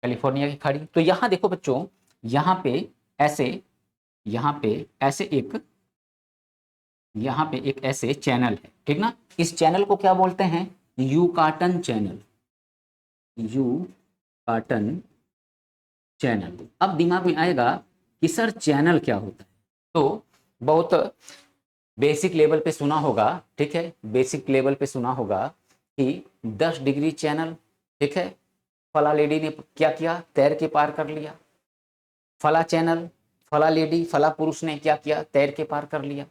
कैलिफोर्निया की खाड़ी। तो यहाँ देखो बच्चों, यहाँ पे ऐसे, यहाँ पे ऐसे एक, यहाँ पे एक ऐसे चैनल है, ठीक ना, इस चैनल को क्या बोलते हैं, यूकाटन चैनल, यूकाटन चैनल। अब दिमाग में आएगा कि सर चैनल क्या होता है, तो बहुत बेसिक लेवल पे सुना होगा, ठीक है, बेसिक लेवल पे सुना होगा कि 10 डिग्री चैनल, ठीक है, फला लेडी ने क्या किया, तैर के पार कर लिया, फला चैनल, फला लेडी, फला पुरुष ने क्या किया, तैर के पार कर लिया।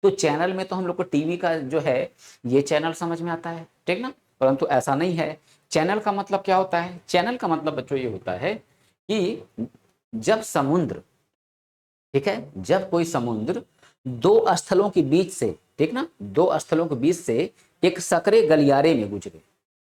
तो चैनल में तो हम लोग को टीवी का जो है ये चैनल समझ में आता है, ठीक ना, परंतु ऐसा नहीं है। चैनल का मतलब क्या होता है, चैनल का मतलब बच्चों ये होता है कि जब समुद्र, ठीक है, जब कोई समुद्र दो स्थलों के बीच से, ठीक ना, दो स्थलों के बीच से एक सकरे गलियारे में गुजरे,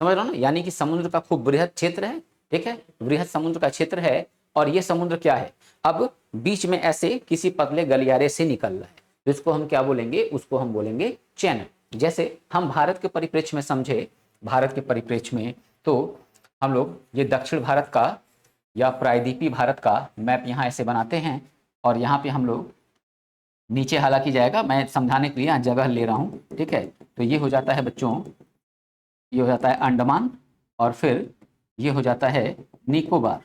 समझ रहे हो ना, यानी कि समुद्र का खूब बृहद क्षेत्र है, ठीक है, बृहद समुद्र का क्षेत्र है। और ये समुद्र क्या है, अब बीच में ऐसे किसी पतले गलियारे से निकल रहा है, तो इसको हम क्या बोलेंगे, उसको हम बोलेंगे चैनल। जैसे हम भारत के परिप्रेक्ष्य में समझे, भारत के परिप्रेक्ष्य में, तो हम लोग ये दक्षिण भारत का या प्रायद्वीपीय भारत का मैप यहाँ ऐसे बनाते हैं, और यहाँ पे हम लोग नीचे हालांकि जाएगा, मैं समझाने के लिए यहाँ जगह ले रहा हूँ, ठीक है। तो ये हो जाता है बच्चों, ये हो जाता है अंडमान, और फिर ये हो जाता है निकोबार,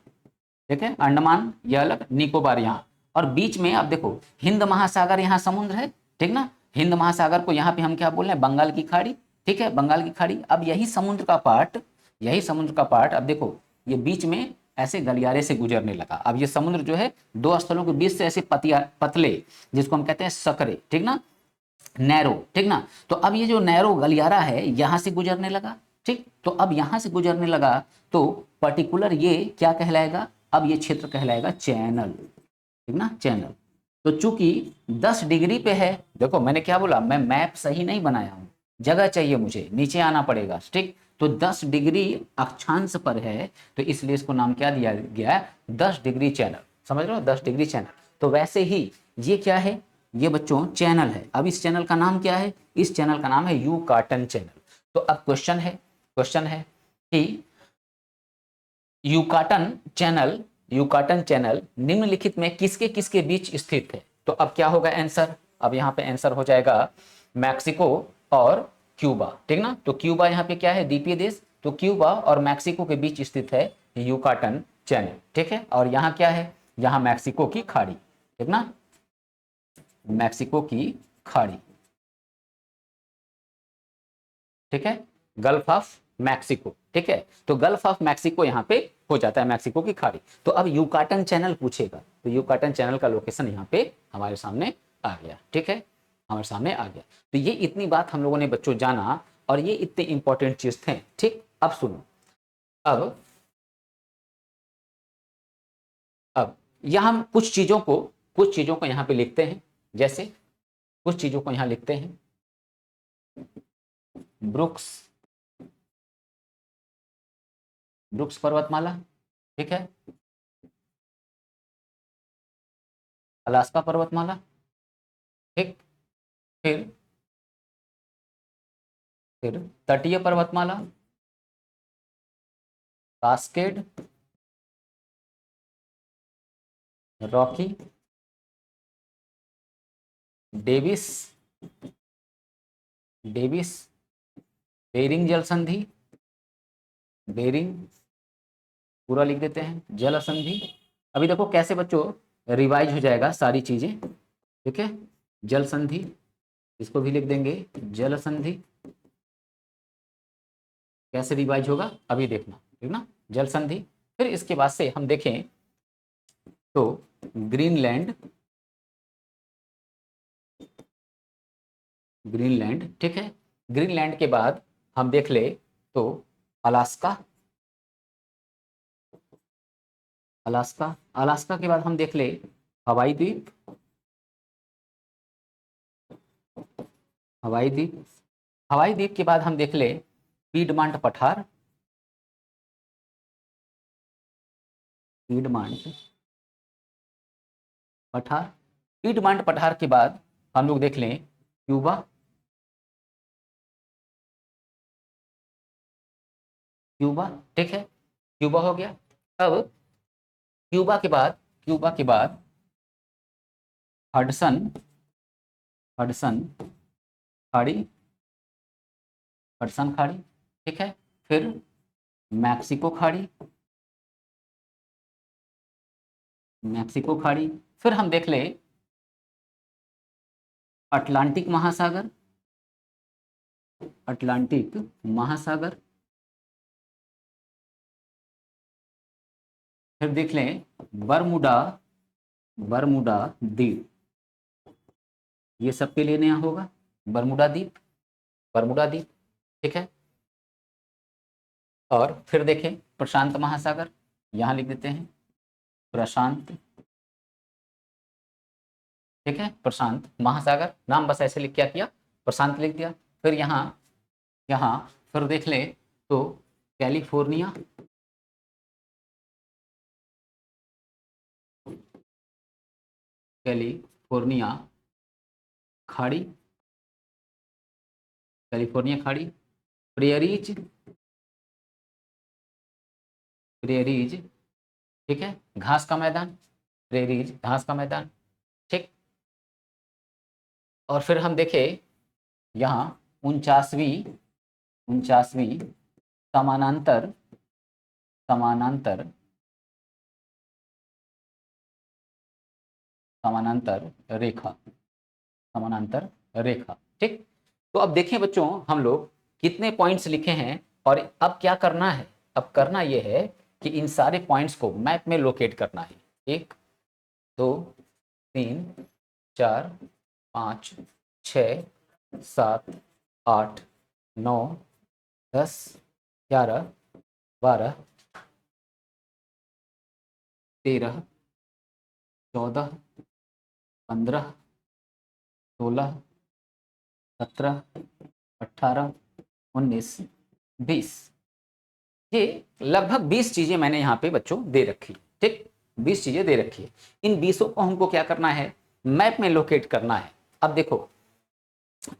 ठीक है, अंडमान ये अलग, निकोबार यहाँ, और बीच में आप देखो हिंद महासागर, यहाँ समुद्र है, ठीक ना। हिंद महासागर को यहाँ पे हम क्या बोल रहे हैं, बंगाल की खाड़ी, ठीक है, बंगाल की खाड़ी। अब यही समुद्र का पार्ट, यही समुद्र का पार्ट, अब देखो ये बीच में ऐसे गलियारे से गुजरने लगा। अब ये समुद्र जो है दो स्थलों के बीच से ऐसे पतले, जिसको हम कहते हैं सकरे, ठीक ना, नैरो, ठीक ना। तो अब ये जो नैरो गलियारा है यहां से गुजरने लगा, ठीक। तो अब यहां से गुजरने लगा तो पर्टिकुलर ये क्या कहलाएगा, अब ये क्षेत्र कहलाएगा चैनल, ठीक ना, चैनल। तो चूंकि 10 डिग्री पे है, देखो मैंने क्या बोला, मैं मैप सही नहीं बनाया हूं, जगह चाहिए मुझे, नीचे आना पड़ेगा, ठीक। तो 10 डिग्री अक्षांश पर है, तो इसलिए इसको नाम क्या दिया गया, 10 डिग्री चैनल, समझ रहे हो, 10 डिग्री चैनल। तो वैसे ही ये क्या है, ये बच्चों चैनल है। अब इस चैनल का नाम क्या है, इस चैनल का नाम है यूकाटन चैनल। तो अब क्वेश्चन है कि यूकाटन चैनल, यूकाटन चैनल निम्नलिखित में किसके किसके बीच स्थित है। तो अब क्या होगा आंसर, अब यहाँ पे आंसर हो जाएगा मैक्सिको और क्यूबा, ठीक ना। तो क्यूबा यहाँ पे क्या है, द्वीपीय देश, तो क्यूबा और मैक्सिको के बीच स्थित है यूकाटन चैनल, ठीक है। और यहाँ क्या है, यहाँ मैक्सिको की खाड़ी, ठीक ना, मैक्सिको की खाड़ी, ठीक है, गल्फ ऑफ मैक्सिको, ठीक है। तो गल्फ ऑफ मैक्सिको यहाँ पे हो जाता है, मैक्सिको की खाड़ी। तो अब यूकाटन चैनल पूछेगा, तो यूकाटन चैनल का लोकेशन यहाँ पे हमारे सामने आ गया, ठीक है, हमारे सामने आ गया। तो ये इतनी बात हम लोगों ने बच्चों जाना, और ये इतने इंपॉर्टेंट चीज थे, ठीक। अब सुनो, अब यहाँ हम कुछ चीजों को यहाँ पे लिखते हैं, जैसे कुछ चीजों को यहाँ लिखते हैं, ब्रुक्स, ब्रुक्स पर्वतमाला, ठीक है, अलास्का पर्वतमाला, ठीक। फिर तटीय पर्वतमाला, Cascade, Rocky, Davis, Davis, Bering जल संधि, बेरिंग पूरा लिख देते हैं, जल संधि। अभी देखो कैसे बच्चों रिवाइज हो जाएगा सारी चीजें, ठीक है। जल संधि, इसको भी लिख देंगे, जल संधि कैसे रिवाइज होगा अभी देखना, ठीक ना, जल संधि। फिर इसके बाद से हम देखें तो ग्रीनलैंड, ग्रीनलैंड, ठीक है। ग्रीनलैंड के बाद हम देख ले तो अलास्का, अलास्का, अलास्का के बाद हम देख ले हवाई द्वीप, हवाई द्वीप, हवाई द्वीप के बाद हम देख ले पीडमांट पठार, पीडमांट पठार, पीडमांट पठार के बाद हम लोग देख लें क्यूबा, क्यूबा, ठीक है, क्यूबा हो गया। अब क्यूबा के बाद, क्यूबा के बाद हडसन, हडसन खाड़ी, हडसन खाड़ी, ठीक है। फिर मैक्सिको खाड़ी, मैक्सिको खाड़ी। फिर हम देख ले अटलांटिक महासागर, अटलांटिक महासागर। फिर देख लें बरमुडा, बरमुडा द्वीप, ये सबके लिए नया होगा, बरमुडा द्वीप, बरमुडा द्वीप, ठीक है। और फिर देखें प्रशांत महासागर, यहां लिख देते हैं प्रशांत, ठीक है, प्रशांत महासागर, नाम बस ऐसे लिख क्या किया, प्रशांत लिख दिया। फिर यहाँ, यहाँ फिर देख ले तो कैलिफोर्निया, कैलिफोर्निया खाड़ी, कैलिफोर्निया खाड़ी, प्रेयरीज, प्रेयरीज, ठीक है, घास का मैदान, प्रेयरीज घास का मैदान, ठीक। और फिर हम देखें यहाँ 49वीं, 49वीं समानांतर, समानांतर, समानांतर रेखा, समानांतर रेखा, ठीक। तो अब देखें बच्चों हम लोग कितने पॉइंट्स लिखे हैं, और अब क्या करना है, अब करना यह है कि इन सारे पॉइंट्स को मैप में लोकेट करना है। 1 2 3 4 5 6 7 8 9 10 11 12 13 14 15 16 17 18 19 20, ये लगभग 20 चीजें मैंने यहाँ पे बच्चों दे रखी, ठीक। 20 चीजें दे रखी है। इन 20 को हमको क्या करना है, मैप में लोकेट करना है। अब देखो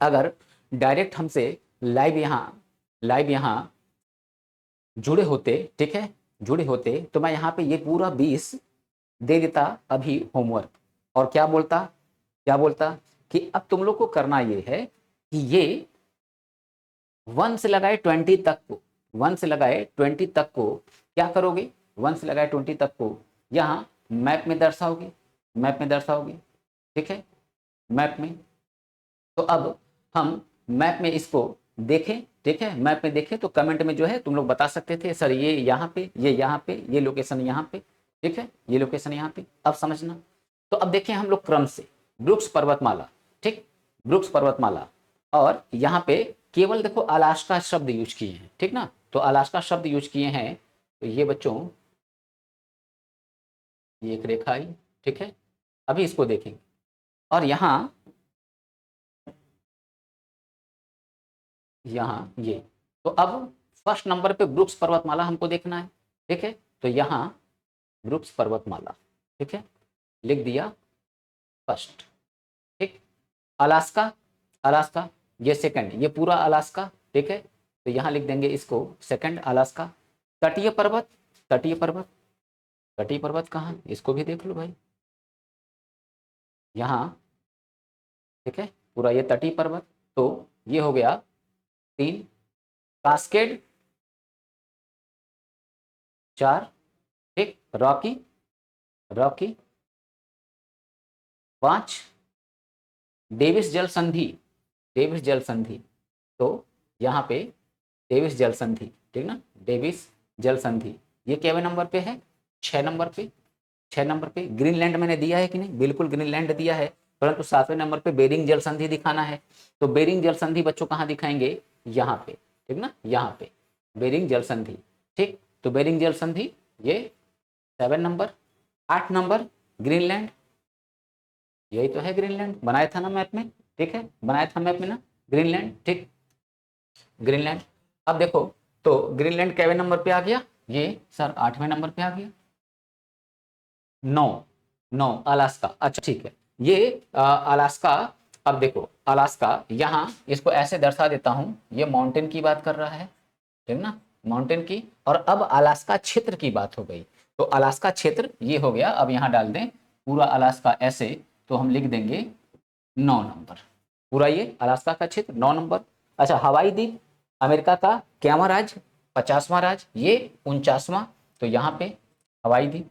अगर डायरेक्ट हमसे लाइव यहाँ जुड़े होते, ठीक है, जुड़े होते, तो मैं यहाँ पे ये पूरा 20 दे देता अभी होमवर्क, और क्या बोलता, क्या बोलता कि अब तुम लोग को करना ये है कि ये 1 से लगाए 20 तक को, 1 से लगाए 20 तक को क्या करोगे, 1 से लगाए 20 तक को यहाँ मैप में दर्शाओगे, मैप में दर्शाओगे, ठीक है, मैप में। तो अब हम मैप में इसको देखें, ठीक है, मैप में देखें तो कमेंट में जो है तुम लोग बता सकते थे सर ये यहाँ पे, ये यहाँ पे, ये लोकेशन यहाँ पे, ठीक है, ये लोकेशन यहाँ पे। अब समझना, तो अब देखें हम लोग क्रम से ब्रुक्स पर्वतमाला, ठीक, ब्रुक्स पर्वतमाला, और यहाँ पे केवल देखो अलास्का शब्द यूज किए हैं, ठीक ना, तो अलास्का शब्द यूज किए हैं, तो ये बच्चों ये एक रेखा आई, ठीक है, अभी इसको देखेंगे। और यहाँ ये, तो अब फर्स्ट नंबर पे ब्रुक्स पर्वतमाला हमको देखना है, ठीक है, तो यहाँ ब्रुक्स पर्वतमाला, ठीक है, लिख दिया फर्स्ट, ठीक। अलास्का, अलास्का ये सेकंड, ये पूरा अलास्का, ठीक है, तो यहाँ लिख देंगे इसको सेकंड अलास्का। तटीय पर्वत, तटीय पर्वत, तटीय पर्वत कहाँ, इसको भी देख लो भाई, यहाँ, ठीक है, पूरा ये तटीय पर्वत, तो ये हो गया 3, कास्केड 4, ठीक, रॉकी, रॉकी 5, डेविस जल संधि, डेविस जल संधि, तो यहाँ पे डेविस जल संधि, ठीक ना, डेविस जल संधि, ये केवे नंबर पे है, 6 नंबर पे, 6 नंबर पे। ग्रीनलैंड मैंने दिया है कि नहीं, बिल्कुल ग्रीनलैंड दिया है, परंतु 7वें नंबर पे बेरिंग जल संधि दिखाना है, तो बेरिंग जल संधि बच्चों कहाँ दिखाएंगे, यहाँ पे, ठीक ना, यहाँ पे बेरिंग जल संधि, ठीक, तो बेरिंग जल संधि ये 7 नंबर। 8 नंबर ग्रीनलैंड, यही तो है ग्रीनलैंड, बनाया था ना मैप में, ठीक है, बनाया था मैप में ना ग्रीनलैंड, ठीक, ग्रीनलैंड। अब देखो तो ग्रीनलैंड केवे नंबर पे आ गया, ये सर 8वें नंबर पे आ गया। 9, 9 अलास्का, अच्छा ठीक है, ये अलास्का। अब देखो अलास्का, यहाँ इसको ऐसे दर्शा देता हूँ, ये माउंटेन की बात कर रहा है, ठीक ना, माउंटेन की, और अब अलास्का क्षेत्र की बात हो गई, तो अलास्का क्षेत्र ये हो गया। अब यहाँ डाल दें पूरा अलास्का ऐसे, तो हम लिख देंगे 9 नंबर, पूरा ये अलास्का का क्षेत्र 9 नंबर। अच्छा, हवाई द्वीप अमेरिका का क्यावां राज्य, 50वां राज्य, ये 49वां, तो यहाँ पे हवाई द्वीप,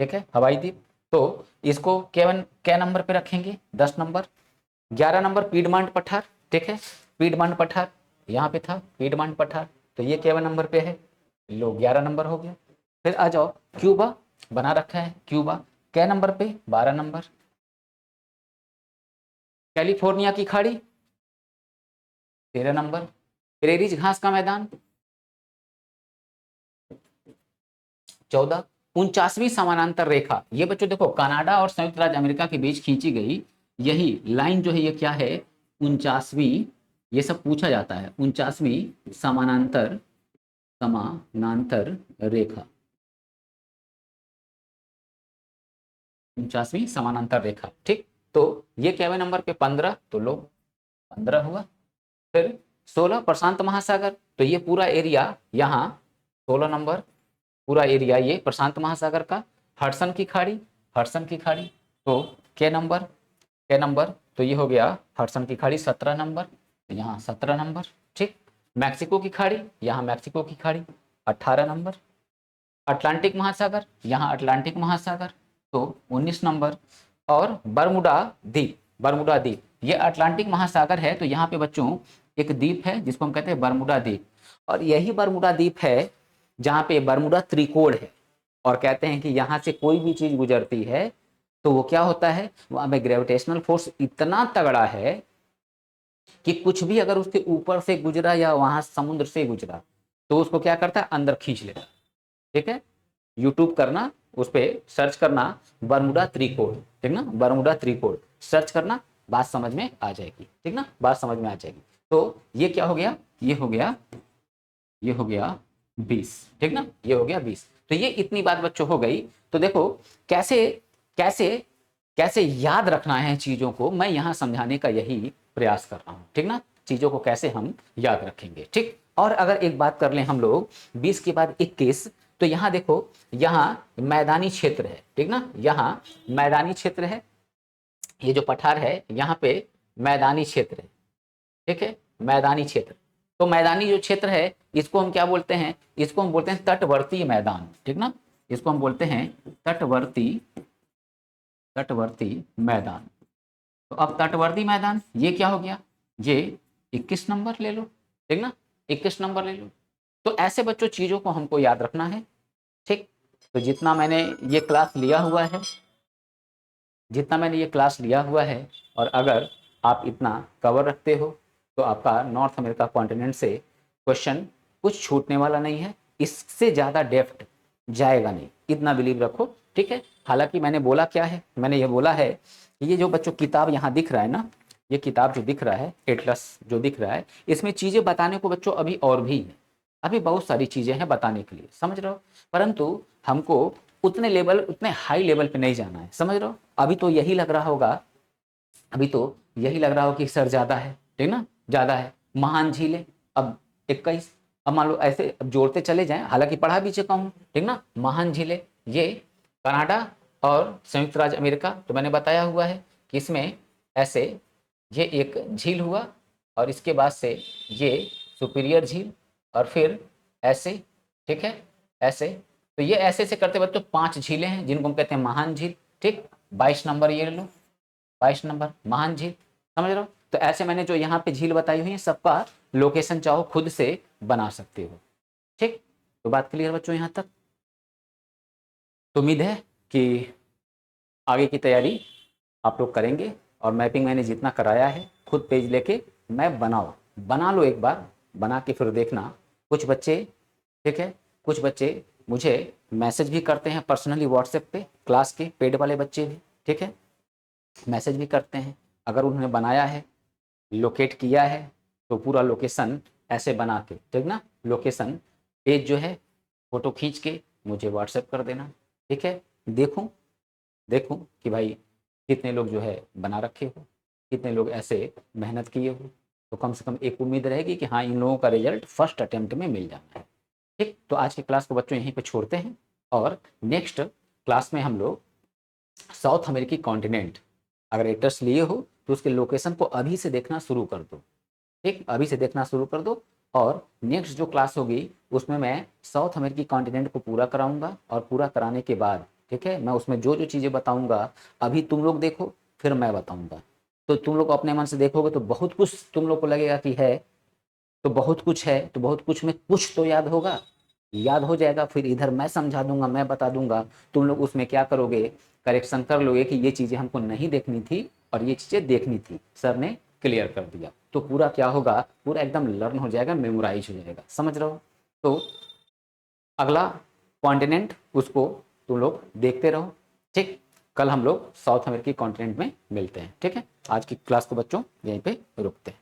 ठीक है, हवाई द्वीप, तो इसको केवन क्या नंबर पे रखेंगे, 10 नंबर। 11 नंबर पीडमांट पठार, ठीक है, पीडमांट पठार यहाँ पे था, पीडमांट पठार, तो ये केवन नंबर पे है, लो 11 नंबर हो गया। फिर आ जाओ क्यूबा, बना रखा है क्यूबा, क्या नंबर पे, 12 नंबर। कैलिफोर्निया की खाड़ी 13 नंबर। प्रेरीज घास का मैदान 14। 49वीं समानांतर रेखा, ये बच्चों देखो कनाडा और संयुक्त राज्य अमेरिका के बीच खींची गई यही लाइन जो है, ये क्या है, 49वीं, ये सब पूछा जाता है, 49वीं समानांतर समानांतर रेखा, 49वीं समानांतर रेखा। ठीक, तो ये क्या हुआ नंबर पे 15, तो लो 15 हुआ। फिर 16 प्रशांत महासागर, तो ये पूरा एरिया यहाँ 16 नंबर, पूरा एरिया ये प्रशांत महासागर का। हडसन की खाड़ी, हडसन की खाड़ी तो क्या नंबर, क्या नंबर, तो ये हो गया हडसन की खाड़ी 17 नंबर, तो यहाँ 17 नंबर। ठीक, मैक्सिको की खाड़ी, यहाँ मैक्सिको की खाड़ी 18 नंबर। अटलांटिक महासागर, यहाँ अटलांटिक महासागर तो 19 नंबर। और बरमुडा द्वीप, बरमुडा द्वीप ये अटलांटिक महासागर है, तो यहाँ पे बच्चों एक द्वीप है जिसको हम कहते हैं बरमुडा द्वीप, और यही बरमुडा द्वीप है जहाँ पे बरमुडा त्रिकोण है, और कहते हैं कि यहाँ से कोई भी चीज गुजरती है तो वो क्या होता है, वहां पे ग्रेविटेशनल फोर्स इतना तगड़ा है कि कुछ भी अगर उसके ऊपर से गुजरा या वहां समुद्र से गुजरा तो उसको क्या करता है, अंदर खींच लेता। ठीक है, यूट्यूब करना, उस पर सर्च करना बरमुडा त्रिकोण, ठीक ना, बरमुडा त्रिकोण सर्च करना, बात समझ में आ जाएगी। ठीक ना, बात समझ में आ जाएगी। तो ये क्या हो गया, ये हो गया, ये हो गया 20। ठीक ना, ये हो गया 20। तो ये इतनी बात बच्चों हो गई। तो देखो कैसे कैसे कैसे याद रखना है चीजों को, मैं यहां समझाने का यही प्रयास कर रहा हूं। ठीक ना, चीजों को कैसे हम याद रखेंगे। ठीक, और अगर एक बात कर लें हम लोग 20 के बाद 21, तो यहाँ देखो, यहाँ मैदानी क्षेत्र है। ठीक ना, यहाँ मैदानी क्षेत्र है, ये जो पठार है यहाँ पे मैदानी क्षेत्र है। ठीक है, मैदानी क्षेत्र, तो मैदानी जो क्षेत्र है इसको हम क्या बोलते हैं, इसको हम बोलते हैं तटवर्ती मैदान। ठीक ना, इसको हम बोलते हैं तटवर्ती, तटवर्ती मैदान। तो अब तटवर्ती मैदान ये क्या हो गया, ये 21 नंबर ले लो। ठीक ना, 21 नंबर ले लो। तो ऐसे बच्चों चीजों को हमको याद रखना है। ठीक, तो जितना मैंने ये क्लास लिया हुआ है, जितना मैंने ये क्लास लिया हुआ है, और अगर आप इतना कवर रखते हो तो आपका नॉर्थ अमेरिका कॉन्टिनेंट से क्वेश्चन कुछ छूटने वाला नहीं है, इससे ज़्यादा डेप्थ जाएगा नहीं, इतना बिलीव रखो। ठीक है, हालांकि मैंने बोला क्या है, मैंने ये बोला है कि ये जो बच्चों किताब यहाँ दिख रहा है ना, ये किताब जो दिख रहा है एटलस जो दिख रहा है, इसमें चीज़ें बताने को बच्चों अभी और भी है, अभी बहुत सारी चीज़ें हैं बताने के लिए, समझ रहे हो, परंतु हमको उतने लेवल, उतने हाई लेवल पे नहीं जाना है, समझ रहे हो। अभी तो यही लग रहा होगा, अभी तो यही लग रहा हो कि सर ज़्यादा है, ठीक ना, ज़्यादा है। महान झीलें अब 21, अब मान लो ऐसे अब जोड़ते चले जाएं, हालांकि पढ़ा भी चुका हूँ, ठीक ना। महान झीलें ये कनाडा और संयुक्त राज्य अमेरिका, तो मैंने बताया हुआ है कि इसमें ऐसे ये एक झील हुआ, और इसके बाद से ये सुपीरियर झील, और फिर ऐसे, ठीक है, ऐसे। तो ये ऐसे से करते बच्चों 5 झीलें हैं जिनको हम कहते हैं महान झील। ठीक, 22 नंबर ये लो, 22 नंबर महान झील, समझ रहे हो। तो ऐसे मैंने जो यहाँ पे झील बताई हुई है सबका लोकेशन चाहो खुद से बना सकते हो। ठीक, तो बात क्लियर बच्चों यहाँ तक। तो उम्मीद है कि आगे की तैयारी आप लोग करेंगे, और मैपिंग मैंने जितना कराया है खुद पेज लेके मैप बना लो एक बार, बना के फिर देखना। कुछ बच्चे, ठीक है, कुछ बच्चे मुझे मैसेज भी करते हैं पर्सनली व्हाट्सएप पे, क्लास के पेड वाले बच्चे भी, ठीक है, मैसेज भी करते हैं। अगर उन्होंने बनाया है, लोकेट किया है, तो पूरा लोकेशन ऐसे बना के, ठीक ना, लोकेशन पेज जो है फोटो खींच के मुझे व्हाट्सएप कर देना। ठीक है, देखूं देखूं कि भाई कितने लोग जो है बना रखे हो, कितने लोग ऐसे मेहनत किए हो, तो कम से कम एक उम्मीद रहेगी कि हाँ इन लोगों का रिजल्ट फर्स्ट अटेम्प्ट में मिल जाना है। ठीक, तो आज की क्लास को बच्चों यहीं पे छोड़ते हैं, और नेक्स्ट क्लास में हम लोग साउथ अमेरिकी कॉन्टिनेंट, अगर एड्रेस लिए हो तो उसके लोकेशन को अभी से देखना शुरू कर दो। ठीक, अभी से देखना शुरू कर दो, और नेक्स्ट जो क्लास होगी उसमें मैं साउथ अमेरिकी कॉन्टिनेंट को पूरा कराऊंगा, और पूरा कराने के बाद, ठीक है, मैं उसमें जो जो चीज़ें बताऊंगा अभी तुम लोग देखो, फिर मैं बताऊंगा। तो तुम लोग अपने मन से देखोगे तो बहुत कुछ तुम लोग को लगेगा कि है, तो बहुत कुछ है, तो बहुत कुछ में कुछ तो याद होगा, याद हो जाएगा, फिर इधर मैं समझा दूंगा, मैं बता दूंगा, तुम लोग उसमें क्या करोगे, करेक्शन कर लोगे कि ये चीज़ें हमको नहीं देखनी थी और ये चीज़ें देखनी थी, सर ने क्लियर कर दिया। तो पूरा क्या होगा, पूरा एकदम लर्न हो जाएगा, मेमोराइज हो जाएगा, समझ रहे हो। तो अगला कॉन्टिनेंट उसको तुम लोग देखते रहो। ठीक, कल हम लोग साउथ अमेरिकी कॉन्टिनेंट में मिलते हैं। ठीक है, आज की क्लास को बच्चों यहीं पे रुकते हैं।